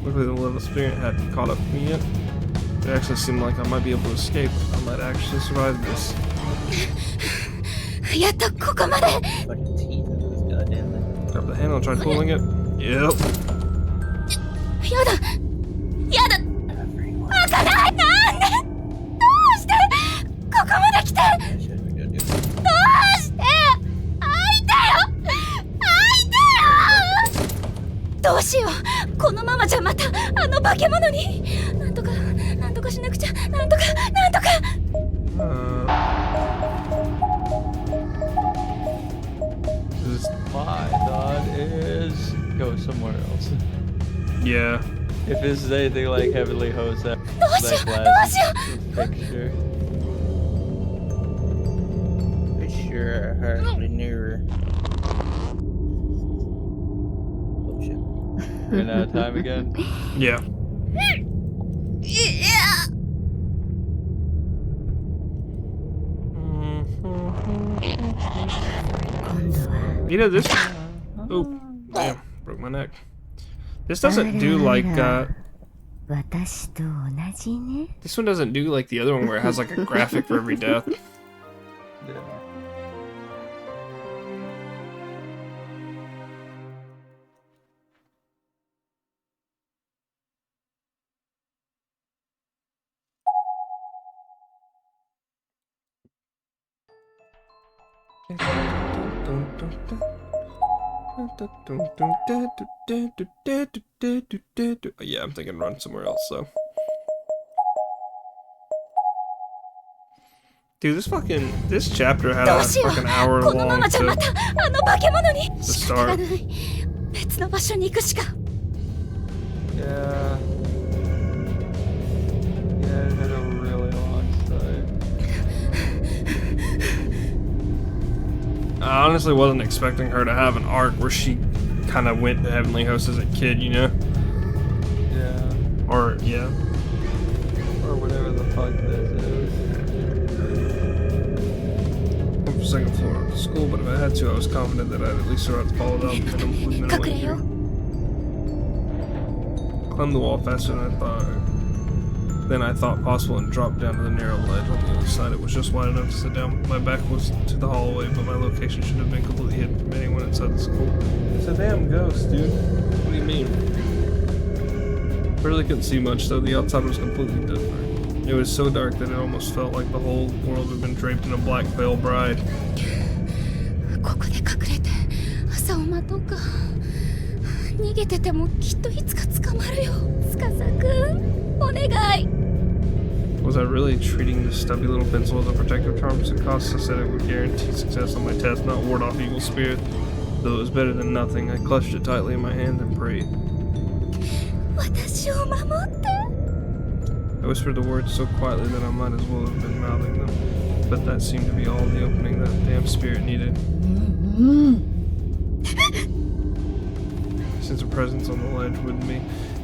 Speaker 2: Luckily, the little spirit hadn't caught up to me yet. It actually seemed like I might be able to escape. I might actually survive this.
Speaker 4: やっとここまで
Speaker 1: Fucking teeth in those goddamn things.
Speaker 2: Grab the handle and tried pulling it. Yep.
Speaker 4: やだやだ
Speaker 1: Everyone.
Speaker 4: 開かないなんでどうしてここまで来て
Speaker 1: I should have been doing
Speaker 4: どうして開いてよ開いてよどうしようこのままじゃまたあの化け物になんとかしなくちゃなんとか
Speaker 3: My thought is go somewhere else.
Speaker 2: Yeah.
Speaker 3: If this is anything like Heavenly Host, that
Speaker 4: Doshio,
Speaker 3: glass picture.
Speaker 1: For sure, hardly knew her. Oh shit.
Speaker 3: Ran out of time again.
Speaker 2: Yeah. You know this. Oh, damn, broke my neck. This doesn't do like this one doesn't do like the other one where it has like a graphic for every death.
Speaker 3: Yeah.
Speaker 2: Yeah, I'm thinking run somewhere else, so. Dude, this chapter had a fucking hour
Speaker 4: このま
Speaker 2: long
Speaker 4: まじゃま
Speaker 2: to
Speaker 4: たあの化け物に
Speaker 2: start.
Speaker 4: 仕方がない別の場所に行くしか
Speaker 3: Yeah. Yeah, it had a really long story.
Speaker 2: I honestly wasn't expecting her to have an arc where she kind of went to Heavenly Host as a kid, you know?
Speaker 3: Yeah.
Speaker 2: Or, yeah.
Speaker 3: Or whatever the fuck this is.
Speaker 2: I'm from second floor of the school, but if I had to, I was confident that I'd at least survive the fall without minimum
Speaker 4: 隠れよ
Speaker 2: injury. Climbed the wall faster than I thought possible and dropped down to the narrow ledge on the other side. It was just wide enough to sit down. My back was to the hallway, but my location should have been completely hidden from anyone inside the school. It's a damn ghost, dude. What do you mean? I really couldn't see much, though. The outside was completely different. It was so dark that it almost felt like the whole world had been draped in a black veil bride.
Speaker 4: ここで隠れて朝を待とうか逃げててもきっといつか捕まるよ司くんお願い
Speaker 2: Was I really treating this stubby little pencil as a protective charm? Sakasa said it would guarantee success on my test, not ward off evil spirits. Though it was better than nothing, I clutched it tightly in my hand and prayed.
Speaker 4: 私を守って
Speaker 2: I whispered the words so quietly that I might as well have been mouthing them. But that seemed to be all the opening that damn spirit needed. I sensed a presence on the ledge with me.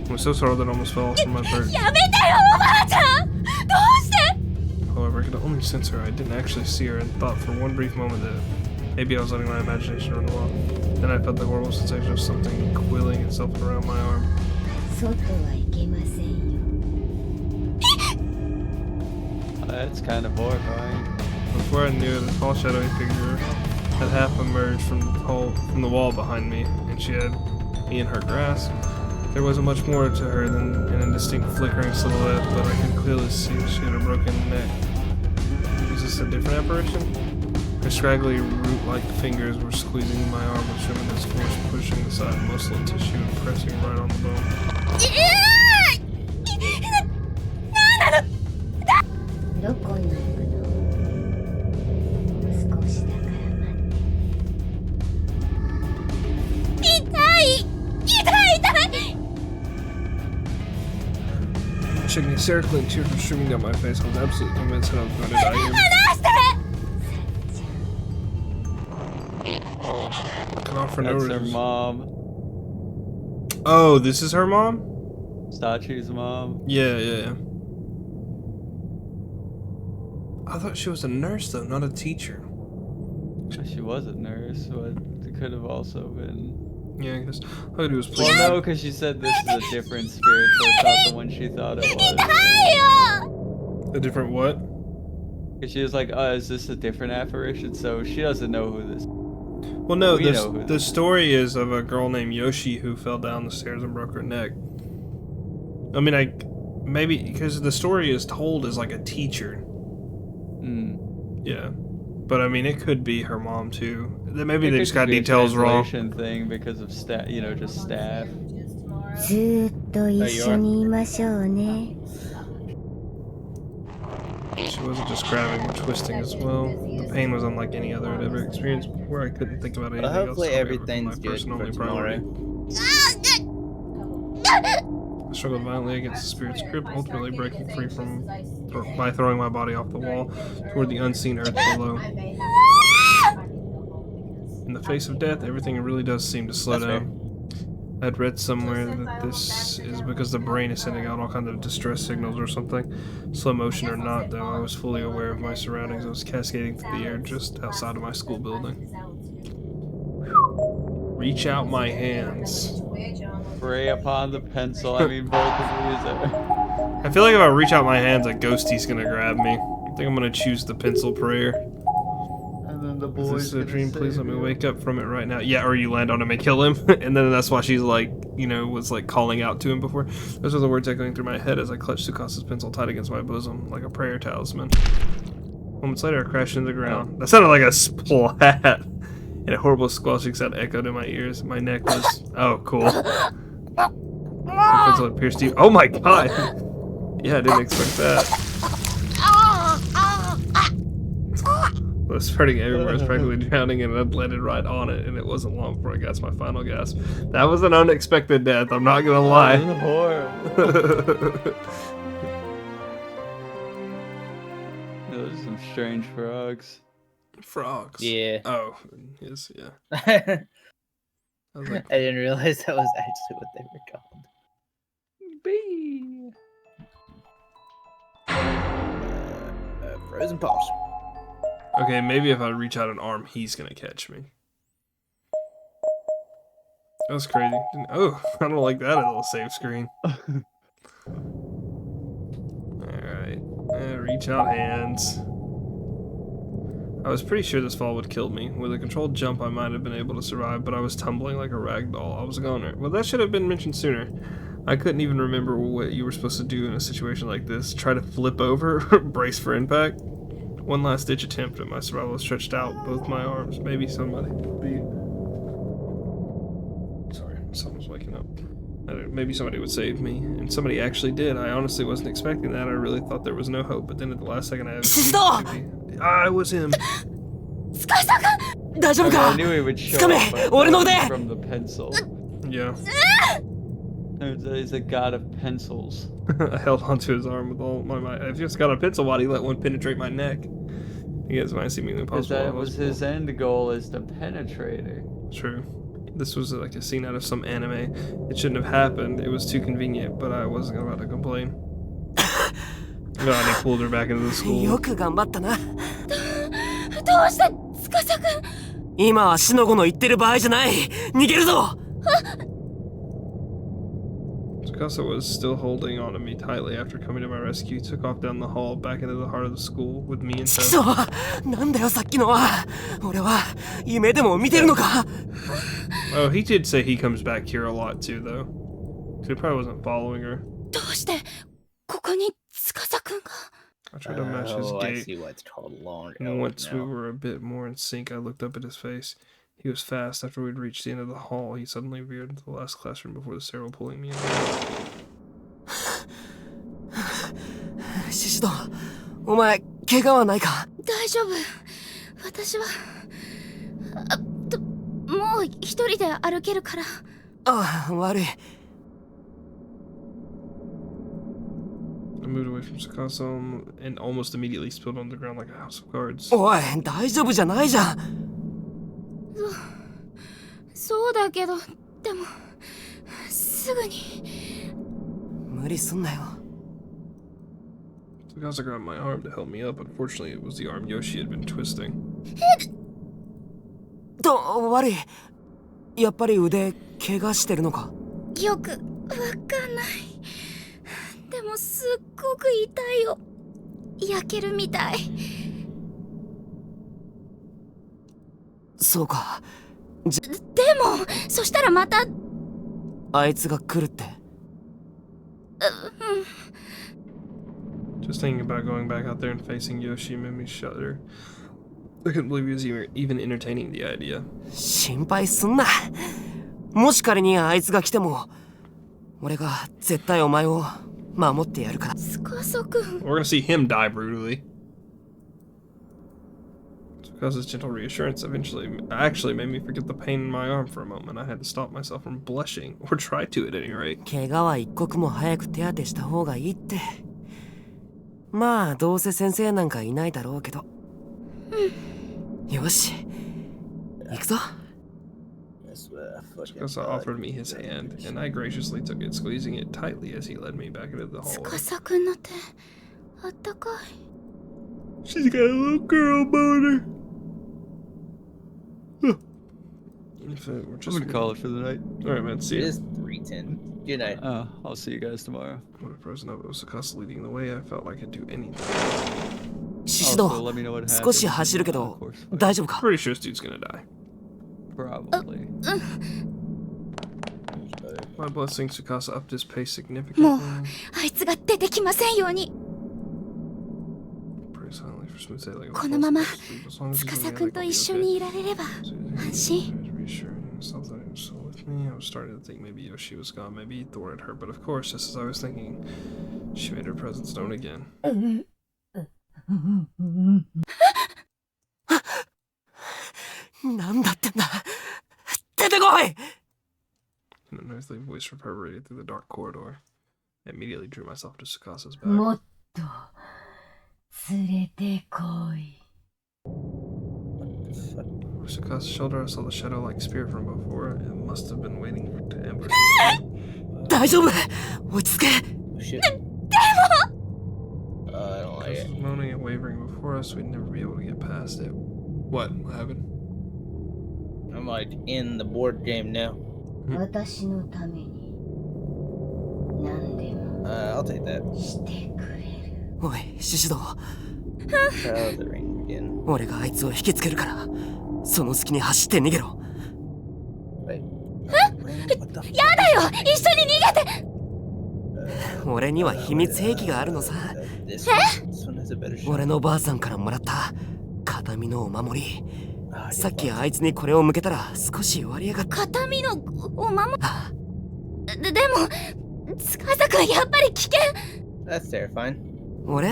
Speaker 2: I was so startled that I almost fell off from my perch.
Speaker 4: やめてよおばあちゃんどうして
Speaker 2: However, I could only sense her. I didn't actually see her and thought for one brief moment that maybe I was letting my imagination run wild. Then I felt the horrible sensation of something coiling itself around my arm.
Speaker 4: 外は行けませんよ
Speaker 3: That's kind of horrifying.
Speaker 2: Before I knew it, a tall, shadowy figure had half emerged from the wall behind me, and she had me in her grasp. There wasn't much more to her than an indistinct flickering silhouette, but I could clearly see she had a broken neck. Was this a different apparition? Her scraggly root-like fingers were squeezing my arm with tremendous force, pushing the side muscle tissue and pressing right on the bone.
Speaker 4: どこに行くの少しだから待って痛い痛い痛い
Speaker 2: Shaking hysterically and tears were streaming down my face. I was absolutely convinced that I was going to die here. Cut off for no
Speaker 3: That's her
Speaker 2: reason.
Speaker 3: mom.
Speaker 2: Oh, this is her mom?
Speaker 3: Sachi's mom.
Speaker 2: Yeah. I thought she was a nurse though, not a teacher.
Speaker 3: She was a nurse, but it could have also been.
Speaker 2: Yeah, I guess all I do was play.
Speaker 3: Well, no, because she said this is a different spirit, so it's not the one she thought it was.
Speaker 2: A different what?
Speaker 3: Because she was like, is this a different apparition? So she doesn't know who this.
Speaker 2: Well, no,
Speaker 3: We know who
Speaker 2: the
Speaker 3: this is.
Speaker 2: story is of a girl named Yoshi who fell down the stairs and broke her neck. I mean, maybe because the story is told as like a teacher. Yeah, but I mean, it could be her mom too. Maybe they just got details wrong.
Speaker 3: Thing because of staff, just staff.
Speaker 6: ずーっと一緒にいましょうね。
Speaker 2: She wasn't just grabbing or twisting as well. The pain was unlike any other I'd ever experienced before. I couldn't think about anything else.
Speaker 1: Hopefully
Speaker 2: Tell me it was
Speaker 1: everything's
Speaker 2: my
Speaker 1: good
Speaker 2: first and
Speaker 1: for
Speaker 2: only
Speaker 1: tomorrow.
Speaker 2: priority. I struggled violently against the spirit's grip, ultimately breaking free by throwing my body off the wall toward the unseen earth below. In the face of death, everything really does seem to slow down. I'd read somewhere that this is because the brain is sending out all kinds of distress signals or something. Slow motion or not, though, I was fully aware of my surroundings. I was cascading through the air just outside of my school building. Reach out my hands.
Speaker 3: Pray upon the pencil. I mean, both of these are.
Speaker 2: I feel like if I reach out my hands, a ghosty's gonna grab me. I think I'm gonna choose the pencil prayer.
Speaker 3: And then the
Speaker 2: Is
Speaker 3: boys.
Speaker 2: this a dream? Please let me wake up from it right now. Yeah, or you land on him and kill him. And then that's why she's like, was like calling out to him before. Those are the words echoing through my head as I clutched Tsukasa's pencil tight against my bosom, like a prayer talisman. Moments later, I crashed into the ground. That sounded like a splat. And a horrible squelching sound echoed in my ears. My neck was... Oh, cool. The pencil had pierced deep. Oh my god! Yeah, I didn't expect that. It was spreading everywhere. I was practically drowning and I'd landed right on it, and it wasn't long before I got my final gasp. That was an unexpected death, I'm not gonna lie.
Speaker 3: Horrible. Those are some strange frogs.
Speaker 2: Frogs.
Speaker 1: Yeah.
Speaker 2: Oh, yes, yeah.
Speaker 1: I
Speaker 2: I was like,
Speaker 1: didn't realize that was actually what they were called.
Speaker 3: Bee.
Speaker 1: Frozen pops.
Speaker 2: okay, maybe if I reach out an arm, he's gonna catch me. That was crazy. Oh, I don't like that little save screen. Alright. Reach out hands. I was pretty sure this fall would kill me. With a controlled jump, I might have been able to survive, but I was tumbling like a rag doll. I was a goner. Well, that should have been mentioned sooner. I couldn't even remember what you were supposed to do in a situation like this. Try to flip over, brace for impact. One last ditch attempt at my survival stretched out both my arms. Maybe somebody would be... Sorry, someone's waking up. Maybe somebody would save me, and somebody actually did. I honestly wasn't expecting that. I really thought there was no hope, but then at the last second I had... Ah, it was him.
Speaker 5: 大丈夫
Speaker 3: I
Speaker 5: か
Speaker 3: knew he would show
Speaker 5: 掴め
Speaker 3: up
Speaker 5: 俺の腕
Speaker 3: from the pencil.
Speaker 2: Yeah.
Speaker 3: He's a god of pencils.
Speaker 2: I held onto his arm with all my might. I've just got a pencil. Why do you let one penetrate my neck? You guys might see me
Speaker 3: Because
Speaker 2: impossible.
Speaker 3: that was his end goal, is to penetrate her.
Speaker 2: True. This was like a scene out of some anime. It shouldn't have happened. It was too convenient, but I wasn't about to complain. God, he pulled her back into the school.
Speaker 5: よく頑張ったな
Speaker 4: どうして司くん
Speaker 5: 今はしのごの言ってる場合じゃない逃げるぞ
Speaker 2: Tsukasa was still holding on to me tightly after coming to my rescue. He took off down the hall back into the heart of the school with me and
Speaker 5: チキ
Speaker 2: Sam.
Speaker 5: ショーなんだよさっきのは俺は夢でも見てるのか
Speaker 2: Oh, he did say he comes back here a lot too, though. So he probably wasn't following her.
Speaker 4: どうしてここに司くんが
Speaker 2: I tried to match his
Speaker 1: Oh, I
Speaker 2: gait.
Speaker 1: see what's called long.
Speaker 2: And once we
Speaker 1: now.
Speaker 2: were a bit more in sync, I looked up at his face. He was fast. After we'd reached the end of the hall, he suddenly veered into the last classroom before the stairwell pulling me in.
Speaker 5: シシドお前怪我はないか
Speaker 4: 大丈夫私はもう一人で歩けるから
Speaker 5: ああ悪い
Speaker 2: moved away from Tsukasa and almost immediately spilled on the ground like a house of cards.
Speaker 5: おい、大丈夫じゃないじゃん。
Speaker 4: そうだけど、でもすぐに。
Speaker 5: 無理すんなよ。
Speaker 2: Tsukasa grabbed my arm to help me up. Unfortunately, it was the arm Yoshi had been twisting.
Speaker 5: 悪い。やっぱり腕怪我してるのか。
Speaker 4: よくわかんない。でもすっごく痛いよ。焼けるみたい。
Speaker 5: そうか。
Speaker 4: でもそしたらまた。
Speaker 5: あいつが来るって。
Speaker 2: Just thinking about going back out there and facing Yoshi made me shudder. I couldn't believe he was even entertaining the idea.
Speaker 5: 心配すんな。もし仮にあいつが来ても、俺が絶対お前を守ってやるから。
Speaker 4: 司くん。
Speaker 2: We're gonna see him die brutally. Tsukasa's gentle reassurance actually made me forget the pain in my arm for a moment. I had to stop myself from blushing, or try to at any rate.
Speaker 5: 怪我は一刻も早く手当てした方がいいって。まあどうせ先生なんかいないだろうけど。よし、行くぞ。
Speaker 2: Tsukasa offered me his hand, and I graciously took it, squeezing it tightly as he led me back into the hallway.
Speaker 4: 司くんの手、あったかい。
Speaker 2: She's got a little girl boner.
Speaker 3: I'm gonna call it for the night.
Speaker 2: Alright, man, see
Speaker 1: It
Speaker 2: ya.
Speaker 1: is 3:10. Good night.
Speaker 3: I'll see you guys tomorrow.
Speaker 2: When I frozen up, it was Tsukasa leading the way. I felt like I could do anything.
Speaker 5: シシド、
Speaker 3: Also, let me know what happened.
Speaker 5: 少し走るけど
Speaker 3: Of course.
Speaker 5: 大丈夫か。
Speaker 2: Pretty sure this dude's gonna die.
Speaker 3: Probably.
Speaker 2: My blessing, Tsukasa upped his pace
Speaker 4: もう
Speaker 2: significantly.
Speaker 4: あいつが出てきませんように。
Speaker 2: Pretty silently for smooth sailing.
Speaker 4: このまま
Speaker 2: As long as he's
Speaker 4: 司
Speaker 2: on the
Speaker 4: くん
Speaker 2: other,
Speaker 4: と
Speaker 2: I'll be
Speaker 4: 一緒
Speaker 2: okay.
Speaker 4: にいられれば 安心。
Speaker 2: Reassuring himself that he was still with me. I was starting to think maybe Yoshi was gone, maybe he thwarted her, but of course, just as I was thinking, she made her presence known again.
Speaker 5: なんだってんだ。出てこい。
Speaker 2: And a noisily voice reverberated through the dark corridor. I immediately drew myself to Tsukasa's back.
Speaker 9: もっと連れてこい。
Speaker 2: Over Tsukasa's shoulder, I saw the shadow-like spirit from before. It must have been waiting to ambush.
Speaker 5: 大丈夫。落ち着け。
Speaker 1: Oh, shit. I don't like
Speaker 2: Tsukasa's
Speaker 1: it.
Speaker 2: moaning and wavering before us. We'd never be able to get past it. What? What happened?
Speaker 1: I'm like in the board game now.
Speaker 9: 私のために何でも
Speaker 1: I'll take that.
Speaker 9: してくれる。
Speaker 5: おい、シシド。
Speaker 1: Trial of the ring again.
Speaker 5: 俺があいつを引きつけるから、その隙に走って逃げろ。
Speaker 1: Wait. What the
Speaker 4: やだよ、一緒に逃げて。
Speaker 5: 俺には秘密兵器があるのさ。
Speaker 1: This one has a better shot.
Speaker 5: 俺のばあさんからもらった形見のお守り。
Speaker 1: Ah,
Speaker 5: さっきあいつにこれを向けたら少し割り上がった。
Speaker 4: 形見のお守り。でも司くんやっぱり危険。
Speaker 1: That's terrifying.
Speaker 5: 俺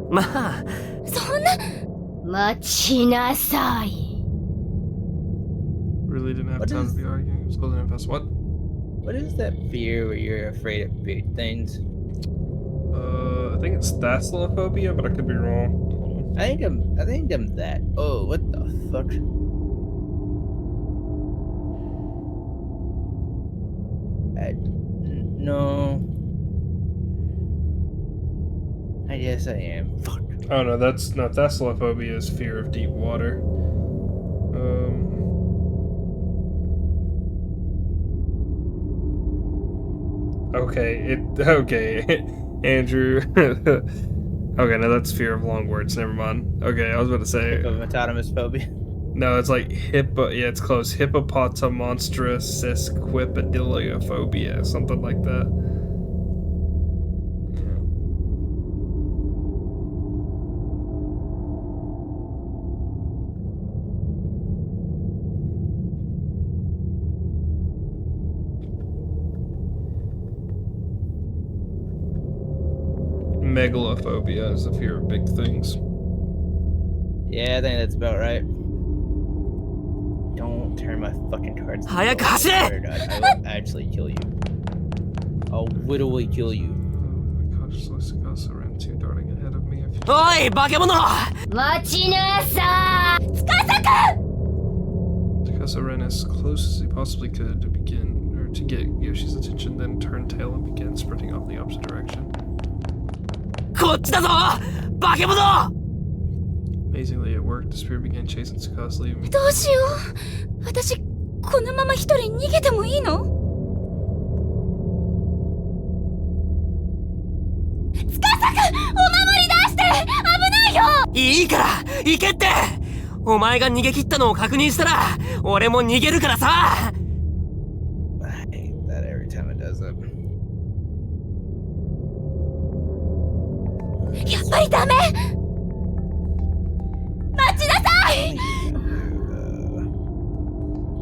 Speaker 5: まあ
Speaker 4: そんな。
Speaker 9: 待ちなさい。
Speaker 2: Really didn't have
Speaker 1: What
Speaker 2: time
Speaker 1: is-
Speaker 2: to be arguing. It was closing in fast. What?
Speaker 1: What is that fear where you're afraid of big things?
Speaker 2: I think it's thalassophobia, but I could be wrong. Hold on.
Speaker 1: I think I'm that. Oh, what the fuck? No. I guess I am. Fuck.
Speaker 2: Oh no, that's not thalassophobia. Is fear of deep water. Okay, Andrew. Okay, no, that's fear of long words. Never mind. Okay, I was about to say.
Speaker 1: Hippopotamus phobia.
Speaker 2: No, it's like hippo. Yeah, it's close. Hippopotamonstrosesquipediliophobia, something like that. Megalophobia is the fear of big things.
Speaker 1: Yeah, I think that's about right. Don't turn my fucking cards.
Speaker 5: Hayaku
Speaker 1: I
Speaker 5: hashire!
Speaker 1: swear to God, I will actually kill you. I'll literally kill you.
Speaker 2: unconsciously, Sakasa ran to, darting ahead of me a few.
Speaker 5: おい化け物。
Speaker 9: 待ちなさい。
Speaker 2: Sakasa ran as close as he possibly could to get Yoshi's attention, then turned tail and began sprinting off in the opposite direction.
Speaker 5: こっちだぞ化け物。
Speaker 2: Amazingly, it worked. The spirit began chasing Sakasa, leaving me.
Speaker 4: どうしよう。私このまま一人逃げてもいいの？司くん、お守り出して。危ないよ。
Speaker 5: いいから行けって。お前が逃げ切ったのを確認したら俺も逃げるからさ。
Speaker 1: I hate that every time it does it.
Speaker 4: やっぱりダメ。待ちなさい。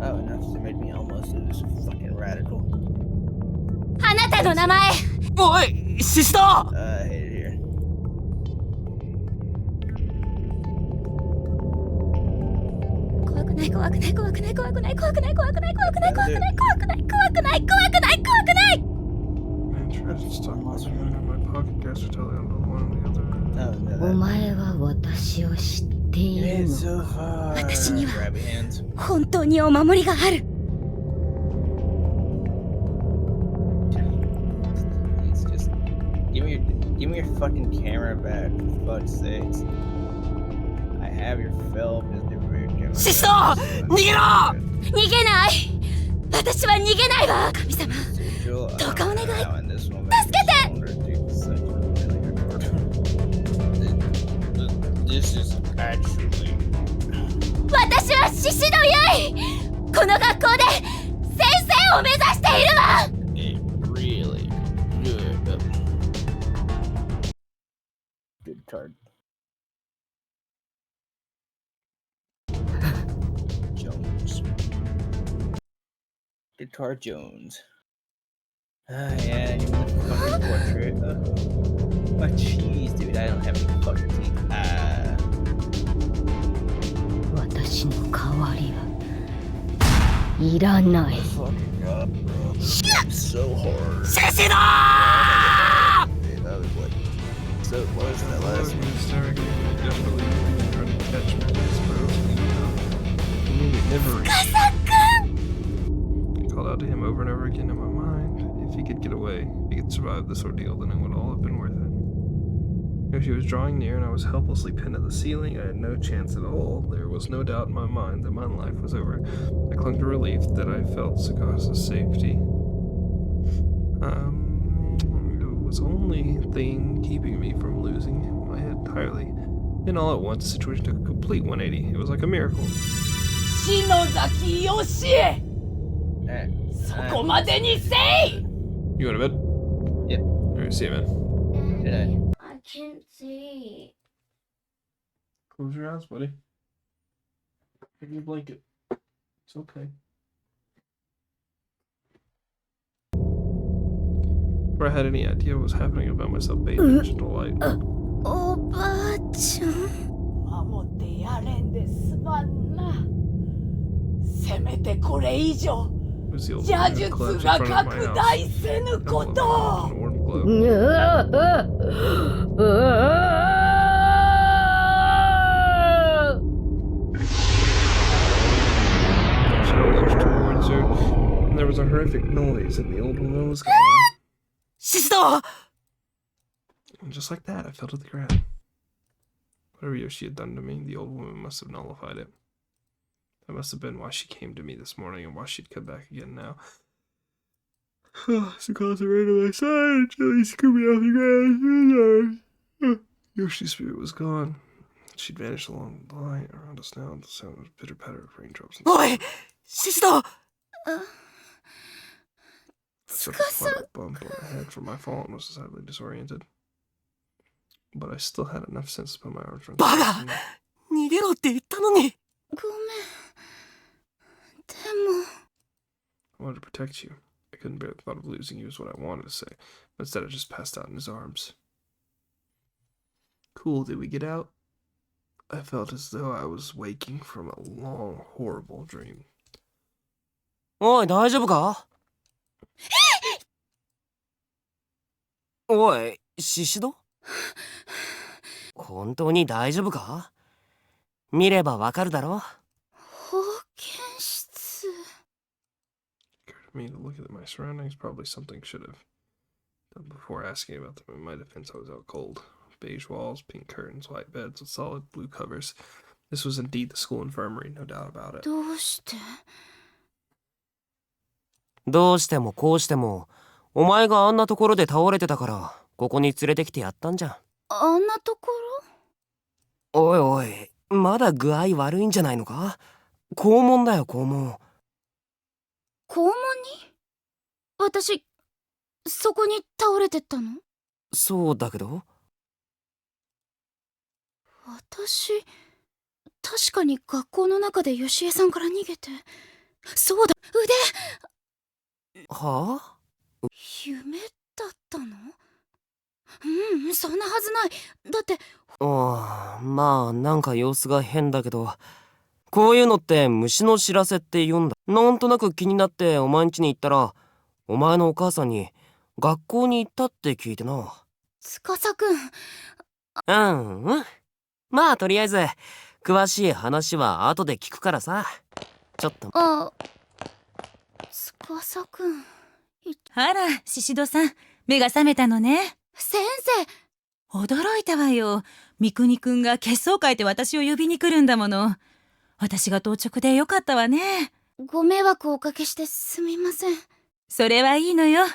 Speaker 1: Oh, enough to make me almost lose fucking radical.
Speaker 4: あなたの名前。
Speaker 5: おいシシド。
Speaker 1: I hate it here.
Speaker 4: 怖くない怖くない怖くない怖くない怖くない怖くない怖くない怖くない怖くない怖くない怖くない怖くない。
Speaker 2: Man, tried to stop myself in my pocket, gas or telling on one or the other.
Speaker 1: Oh, no,
Speaker 9: お
Speaker 1: that.
Speaker 9: 前は私を知っている
Speaker 1: It's
Speaker 9: の
Speaker 1: so far.
Speaker 4: 私には
Speaker 1: Grab your hands.
Speaker 4: 本当にお守りがある。
Speaker 1: It's just give me your fucking camera back, for fuck's sakes. I have your film. Just give me your camera.
Speaker 5: シシド逃げろ。
Speaker 4: 逃げない。私は逃げないわ。神様。 どうかお願い。 助けて。
Speaker 1: This is actually.
Speaker 4: 私はシシドユイ。この学校で先生を目指しているわ。
Speaker 1: It really good. Good card. Jones. Guitar Jones. Yeah, give me the fucking portrait. Oh, jeez, dude, I don't have any fucking teeth.
Speaker 9: 私の代わりはいらない
Speaker 1: Fucking god, bro. So hard.
Speaker 5: シシド。
Speaker 1: Dude, that was like so close to that
Speaker 2: I was
Speaker 1: last one.
Speaker 2: staring at him desperately, trying to catch me, I suppose. He never reached. I called out to him over and over again in my mind. If he could get away, if he could survive this ordeal, then it would all have been worth it. If she was drawing near and I was helplessly pinned to the ceiling, I had no chance at all. There was no doubt in my mind that my life was over. I clung to relief that I felt Sakasa's safety. It was the only thing keeping me from losing my head entirely. Then all at once, the situation took a complete 180. It was like a miracle.
Speaker 5: 篠崎よし そこまでにせい。
Speaker 2: You going to bed?
Speaker 1: Yep.
Speaker 2: Alright, see you, man.
Speaker 1: Good night.
Speaker 9: I can't see
Speaker 2: Close your eyes, buddy. Take your blanket. It's okay. Before I had any idea what was happening about myself, bathed in gentle light.
Speaker 4: おばあちゃん。
Speaker 5: 守ってやれんですまんな。せめてこれ以上
Speaker 2: It was the old
Speaker 5: 邪
Speaker 2: woman
Speaker 5: 術
Speaker 2: who collapsed
Speaker 5: が
Speaker 2: in front of my
Speaker 5: 拡
Speaker 2: house.
Speaker 5: 大せぬこ
Speaker 2: Enveloped
Speaker 5: と。
Speaker 2: in a warm glow.
Speaker 9: うわうわ
Speaker 2: Shadow lunged towards her, and there was a horrific noise, and the old woman was gone.
Speaker 5: シシド。
Speaker 2: And just like that, I fell to the ground. Whatever Yoshi had done to me, the old woman must have nullified it. That must have been why she came to me this morning and why she'd come back again now. Sakasa ran to my side until he scooped me off the ground. Yoshi's spirit was gone. She'd vanished along the line around us now, and the sound of pitter patter of raindrops.
Speaker 5: おいシシド。
Speaker 2: I suffered a slight bump on the head from my fall and was sadly disoriented. But I still had enough sense to put my arms around
Speaker 5: バ
Speaker 2: her
Speaker 5: カ
Speaker 2: waist and-
Speaker 5: 逃げろって言ったのに。
Speaker 4: ごめん。でも。
Speaker 2: I wanted to protect you. I couldn't bear the thought of losing you is what I wanted to say, but instead I just passed out in his arms. Cool, did we get out? I felt as though I was waking from a long, horrible dream.
Speaker 5: おい大丈夫か。おいシシド？本当に大丈夫か？見ればわかるだろ。
Speaker 4: 保健室。
Speaker 2: For me to look at my surroundings, probably something should have done before asking about them. In my defense, I was out cold. Beige walls, pink curtains, white beds with solid blue covers. This was indeed the school infirmary, no doubt about it.
Speaker 4: どうして？
Speaker 5: どうしてもこうしても、お前があんなところで倒れてたから、ここに連れてきてやったんじゃん。
Speaker 4: あんなとこ
Speaker 5: おいおい、まだ具合悪いんじゃないのか？肛門だよ、肛門。
Speaker 4: ろ？肛門に？私、そこに倒れてったの？
Speaker 5: そうだけど。
Speaker 4: 私、確かに学校の中でヨシエさんから逃げて。そうだ、腕！
Speaker 5: はあ？
Speaker 4: 夢だったの？そんなはずない。だって。
Speaker 5: まあなんか様子が変だけど、こういうのって虫の知らせって言うんだ。なんとなく気になってお前ん家に行ったら、お前のお母さんに学校に行ったって聞いてな。
Speaker 4: 司くん。
Speaker 5: まあとりあえず詳しい話は後で聞くからさ。ちょっと。
Speaker 4: 司くん。
Speaker 10: あら、シシドさん、目が覚めたのね。
Speaker 4: 先
Speaker 10: 生、驚いたわよ。三国くんが血相変えて私を呼びに来るんだもの。私が当直でよかったわね。
Speaker 4: ご迷惑をおかけしてすみません。
Speaker 10: それはいいのよ。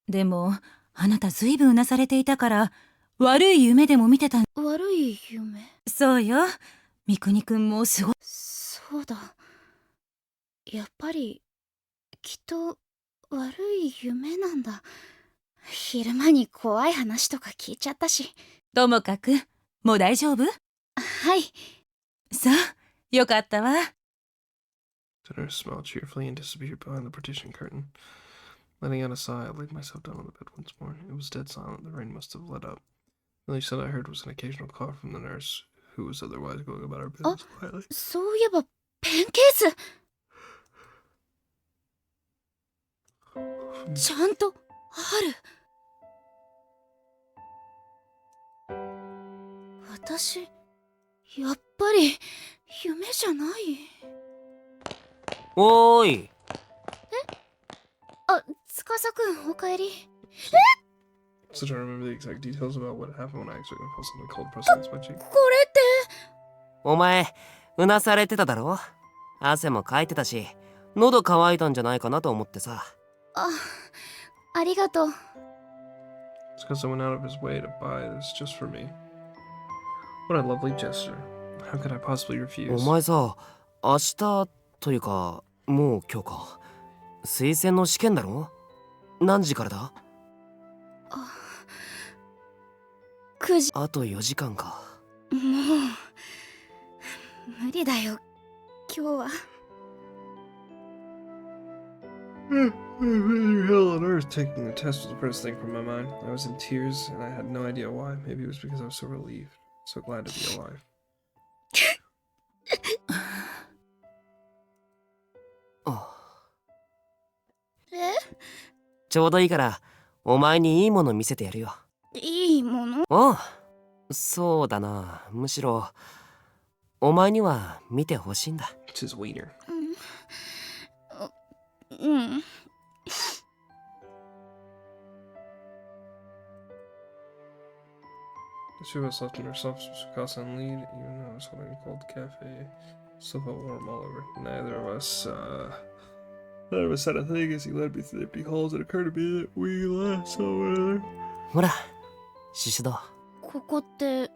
Speaker 10: でも、あなたずいぶんうなされていたから、悪い夢でも見てた。
Speaker 4: 悪い夢？
Speaker 10: そうよ。三国くんもすごい。
Speaker 4: そうだ。やっぱり、きっと悪い夢なんだ。昼間に怖い話とか聞いちゃったし。
Speaker 10: ともかく、もう大丈夫？
Speaker 4: はい。
Speaker 10: そう、よかったわ。
Speaker 2: The nurse smiled cheerfully and disappeared behind the partition curtain. Letting out a sigh, I laid myself down on the bed once more. It was dead silent. The rain must have let up. The only sound I heard was an occasional cough from the nurse, who was otherwise going about her business quietly.
Speaker 4: そういえば、ペンケースちゃんとある。私、やっぱり夢じゃない。
Speaker 5: おーい。
Speaker 4: 司くん、おかえり。
Speaker 2: So trying to remember the exact details about what happened when I accidentally felt something cold pressed against my cheek.
Speaker 4: これって。
Speaker 5: お前、うなされてただろ？汗もかいてたし、喉乾いたんじゃないかなと思ってさ。
Speaker 4: ありがとう。
Speaker 2: It's because I went out of his way to buy this just for me. What a lovely gesture. How could I possibly
Speaker 5: お
Speaker 2: refuse?
Speaker 5: 前さ、明日というか、もう今日か。推薦の試験だろ？何時からだ
Speaker 4: 9時。
Speaker 5: あと4時間か。
Speaker 4: もう無理だよ、今日は。
Speaker 2: Hell on earth, taking the test was the first thing from my mind. I was in tears, and I had no idea why. Maybe it was because I was so relieved, so glad to be alive.
Speaker 5: ちょうどいいから、お前にいいもの見せてやるよ。
Speaker 4: いいもの？
Speaker 5: そうだな。むしろ、お前には見てほしいんだ。
Speaker 2: It's his wiener.
Speaker 4: うん。
Speaker 2: The two of us left in our office with Sukasa and lead, even though I was holding a cold cafe. Still felt warm all over. Neither of us said a thing as he led me through the empty halls. It occurred to me that we last saw one another.
Speaker 5: ほら、シシド。
Speaker 4: ここって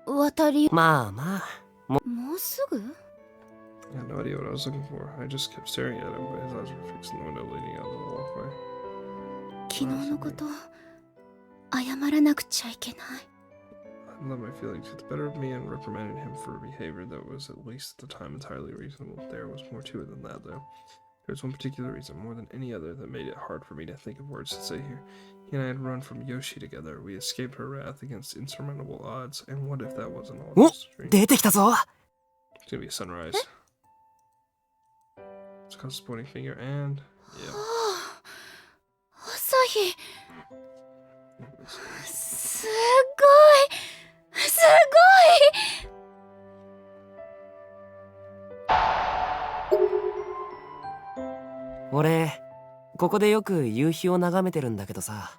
Speaker 4: 渡り。
Speaker 5: まあまあ。
Speaker 4: もうすぐ？
Speaker 2: I had no idea what I was looking for. I just kept staring at him, but his eyes were fixed in the window leading out to the walkway.
Speaker 4: 昨日のこと、謝らなくちゃいけない。
Speaker 2: I let my feelings get the better of me and reprimanded him for a behavior that was, at least at the time, entirely reasonable. There was more to it than that, though. There was one particular reason, more than any other, that made it hard for me to think of words to say here. He and I had run from Yoshi together. We escaped her wrath against insurmountable odds, and what if that wasn't all just a dream?
Speaker 5: 出てきたぞ。
Speaker 2: It's gonna be a sunrise. It's called a pointing finger, and yeah.
Speaker 4: 朝日。すごいす
Speaker 5: 俺ここでよく夕日を眺めてるんだけどさ、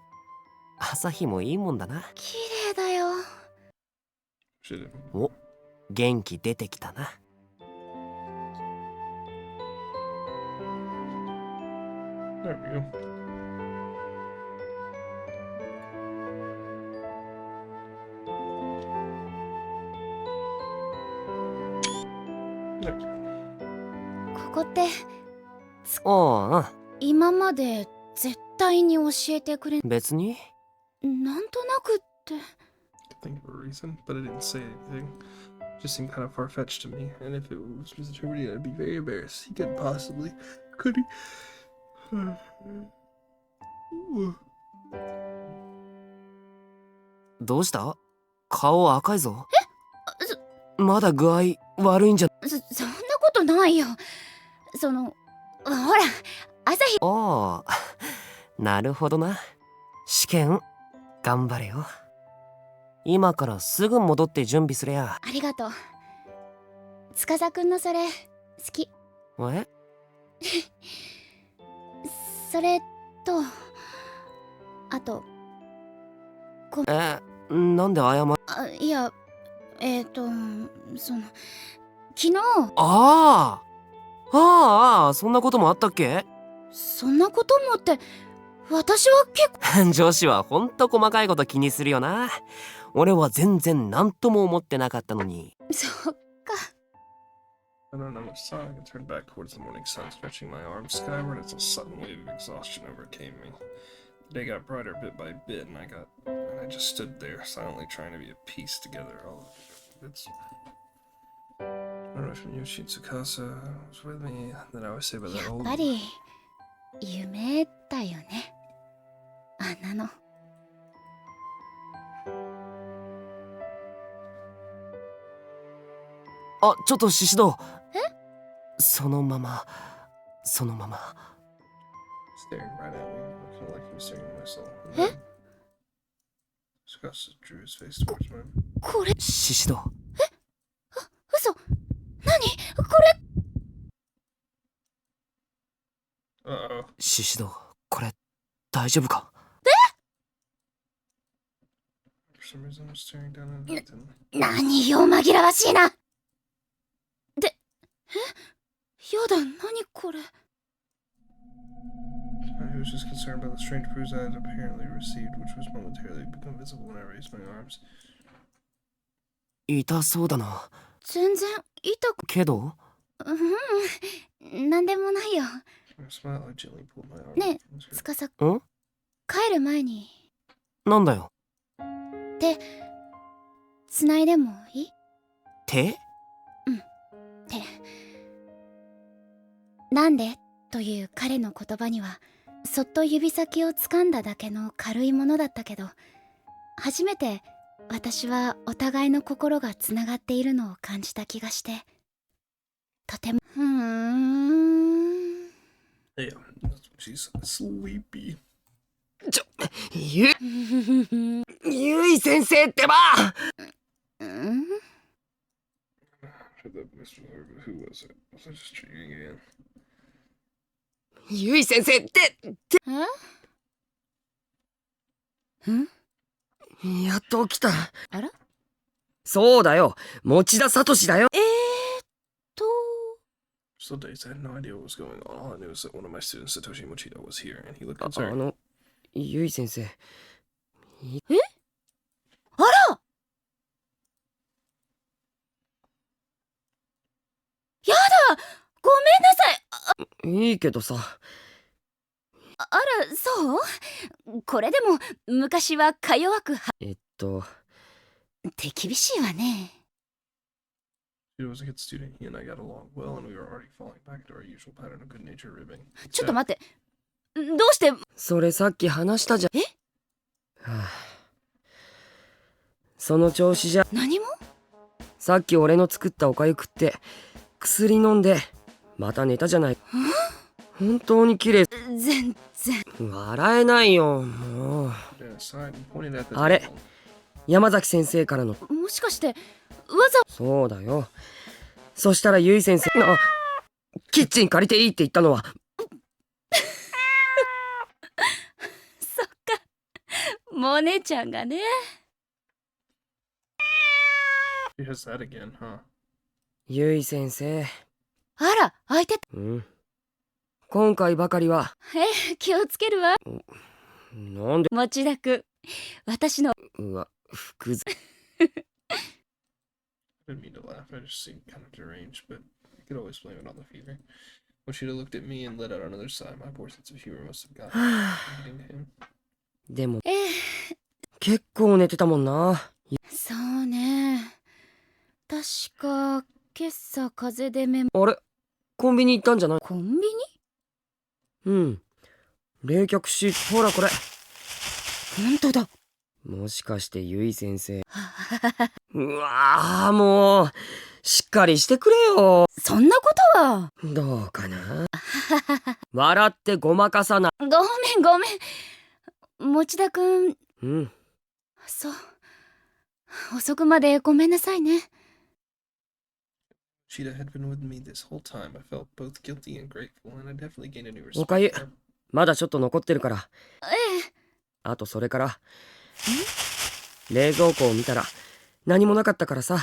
Speaker 5: 朝日もいいもんだな。
Speaker 4: ごい綺麗だよ。
Speaker 2: Shit.
Speaker 5: お、元気出てきたな。
Speaker 2: There we go. There.
Speaker 4: ここって
Speaker 5: おう、
Speaker 4: 今まで絶対に教えてくれ
Speaker 5: 別に。
Speaker 4: なんとなくって。
Speaker 2: I think of a reason, but I didn't say anything. Just seemed kind of far-fetched to me, and if it was Mr. Termity, I'd be very embarrassed. He couldn't possibly, could he?
Speaker 5: どうした？顔赤いぞ。まだ具合悪いんじゃ。
Speaker 4: そんなことないよ。ほら朝日。
Speaker 5: おお、なるほどな。試験頑張れよ。今からすぐ戻って準備すれや。
Speaker 4: ありがとう。司くんのそれ好き。
Speaker 5: え？
Speaker 4: それとあと
Speaker 5: なんで謝る？
Speaker 4: いや昨日。
Speaker 5: ああ、そんなこともあったっけ？
Speaker 4: そんなこともって私は結構
Speaker 5: 女子はほんと細かいこと気にするよな。俺は全然何とも思ってなかったのに。
Speaker 4: そっか。
Speaker 2: I don't know much time. I turned back towards the morning sun, stretching my arms skyward as a sudden wave of exhaustion overcame me. The day got brighter bit by bit, and I just stood there, silently trying to be at peace together. All it's. I don't know if you knew Shitsukasa was with me. Then I always say about that
Speaker 4: やっ
Speaker 2: old.
Speaker 4: ぱり夢だよね、あんなの。
Speaker 5: あ、ちょっとシシド。
Speaker 4: え？
Speaker 5: そのまま。
Speaker 2: Staring right at me, I felt like he was staring at my soul. And
Speaker 4: え？
Speaker 2: then Tsukasa drew his face towards mine.
Speaker 4: これ
Speaker 5: シシド。
Speaker 4: 嘘。何これ。
Speaker 2: Uh-oh.
Speaker 5: シシド、これ大丈夫か？
Speaker 2: For some reason, I was staring down at him.
Speaker 4: 何よ紛らわしいな。で、やだ、何これ。
Speaker 2: He was just concerned by the strange bruise I had apparently received, which was momentarily become visible when I raised my arms.
Speaker 5: 痛そうだな。
Speaker 4: 全然痛く。
Speaker 5: けど？
Speaker 4: なんでもないよ。
Speaker 2: I smiled, I gently pulled my arm.
Speaker 4: ねえ、
Speaker 2: from his
Speaker 4: つかさ、
Speaker 5: ん？
Speaker 4: 帰る前に
Speaker 5: なんだよ。
Speaker 4: 手繋いでもいい？
Speaker 5: 手？
Speaker 4: 手。なんでという彼の言葉にはそっと指先を掴んだだけの軽いものだったけど、初めて私はお互いの心がつながっているのを感じた気がして、とても。
Speaker 2: Yeah, she's sleepy.
Speaker 5: ゆい先生ってば。
Speaker 2: Who was it? Was I just cheating again?
Speaker 5: ゆい先生ってやっと起きた。
Speaker 4: あら？
Speaker 5: そうだよ、持田聡だよ。
Speaker 2: Still days, I had no idea what was going on. All I knew was that one of my students, Satoshi Mochida, was here, and he looked concerned.
Speaker 5: ゆい先生。
Speaker 4: あら！やだ！ごめんなさい。
Speaker 5: いいけどさ。
Speaker 4: あら、そう？これでも昔はか弱く手厳しいわね。
Speaker 2: He was a good student. He and I got along well, and we were already falling back into our usual pattern of good-natured ribbing.
Speaker 4: ちょっと待って。どうして？
Speaker 5: それさっき話したじゃん。
Speaker 4: え？
Speaker 5: はあ、その調子じゃ。
Speaker 4: 何も？
Speaker 5: さっき俺の作ったおかゆ食って薬飲んでまた寝たじゃない。本当に綺麗。
Speaker 4: 全然。
Speaker 5: 笑えないよ、もう。あれ、山崎先生からの。
Speaker 4: もしかしてわざ。
Speaker 5: そうだよ。そしたらゆい先生がキッチン借りていいって言ったのは。
Speaker 4: そっか、モネちゃんがね。
Speaker 2: She has that again, huh?
Speaker 5: ゆい先生。
Speaker 4: あら、相手。
Speaker 5: うん。今回ばかりは。
Speaker 4: 気をつけるわ。
Speaker 5: なんで。
Speaker 4: 持田くん、私の。
Speaker 5: うわ、複雑。
Speaker 2: I didn't mean to laugh, I just seemed kind of deranged, but I could always blame it on the fever. When she'd have looked at me and let out another sigh, my poor sense of humor must have gotten eating him.
Speaker 5: でも、結構寝てたもんな。
Speaker 4: そうね。確か、今朝風邪で
Speaker 5: あれ、コンビニ行ったんじゃない？
Speaker 4: コンビニ？
Speaker 5: うん。冷却シート、ほらこれ。
Speaker 4: 本当だ。
Speaker 5: もしかしてゆい先生。うわー、もうしっかりしてくれよ。
Speaker 4: そんなことは。
Speaker 5: どうかな。笑ってごまかさな。
Speaker 4: ごめんごめん。持田くん。
Speaker 5: うん。
Speaker 4: そう。遅くまでごめんなさいね。
Speaker 2: Cheetah had been with me this whole time. I felt both guilty and grateful, and I definitely gained a new
Speaker 5: おかゆ
Speaker 2: respect for her.
Speaker 5: まだちょっと残ってるから。あとそれから冷蔵庫を見たら何もなかったからさ。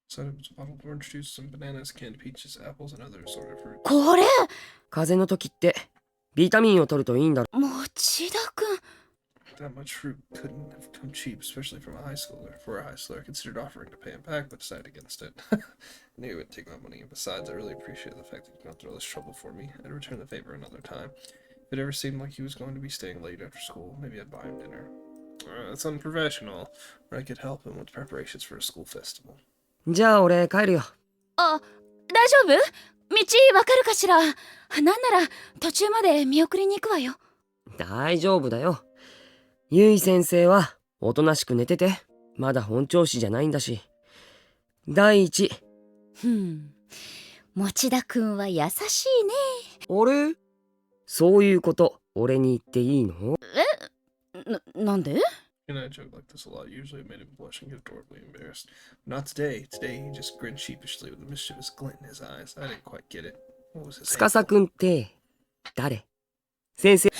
Speaker 2: So it was bottled orange juice, some bananas, canned peaches, apples, and other assorted fruits.
Speaker 4: これ。
Speaker 5: 風邪の時ってビタミンを取るといいんだろ。
Speaker 4: 持田くん。
Speaker 2: That much fruit couldn't have come cheap, especially from a high schooler. For a high schooler, I considered offering to pay him back, but decided against it. I knew he wouldn't take my money, and besides, I really appreciated the fact that he'd gone through all this trouble for me. I'd return the favor another time. If it ever seemed like he was going to be staying late after school, maybe I'd buy him dinner. That's unprofessional, or I could help him with preparations for a school festival.
Speaker 5: じゃあ俺帰るよ。
Speaker 4: あ、大丈夫？道わかるかしら？なんなら途中まで見送りに行くわよ。
Speaker 5: 大丈夫だよ。ゆい先生はおとなしく寝てて。まだ本調子じゃないんだし。第一。
Speaker 4: 持田くんは優しいね。
Speaker 5: あれ？そういうこと俺に言っていいの？
Speaker 4: なんで？
Speaker 2: And I joke like this a lot. Usually it made him blush and get adorably embarrassed. But not today. Today he just grinned sheepishly with a mischievous glint in his eyes. I didn't quite get it. What was his
Speaker 5: 司くんって誰？先生。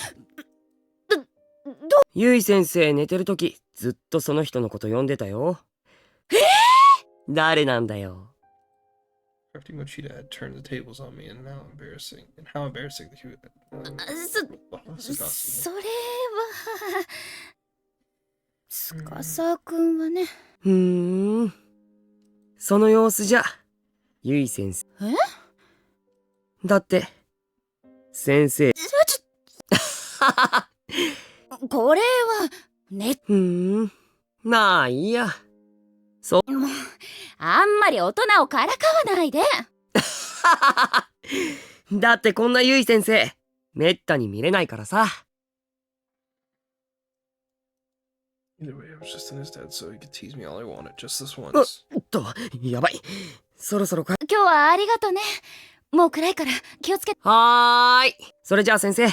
Speaker 5: ゆい先生寝てるときずっとその人のこと呼んでたよ。誰なんだよ。
Speaker 2: Crafty Mochita had turned the tables on me, and how embarrassing that he would.
Speaker 4: それは司くんはね。
Speaker 5: その様子じゃゆい先生。だって先生。
Speaker 4: これはね。
Speaker 5: まあいいや。
Speaker 4: あんまり大人をからかわないで。
Speaker 5: だってこんなゆい先生めったに見れないからさ。
Speaker 2: Either way, I was just in his debt, so he could tease me all I wanted, just this once.
Speaker 5: やばい。そろそろか。
Speaker 4: 今日はありがとね。もう暗いから気をつけ。
Speaker 5: はーい。それじゃあ先生、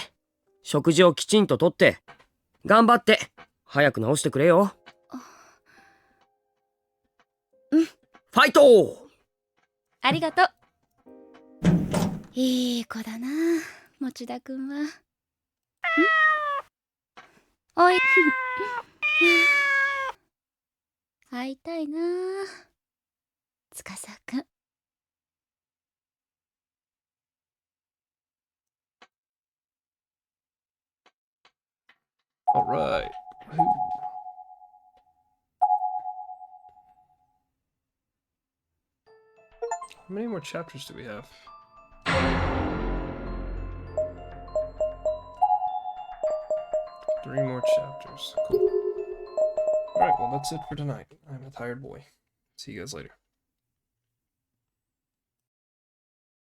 Speaker 5: 食事をきちんととって頑張って早く治してくれよ。ファイト。
Speaker 4: ありがとう。いい子だな、持田くんは。おい。会いたいな、司くん。
Speaker 2: All right. How many more chapters do we have? 3 more chapters. Cool. Alright, well, that's it for tonight. I'm a tired boy. See you guys later.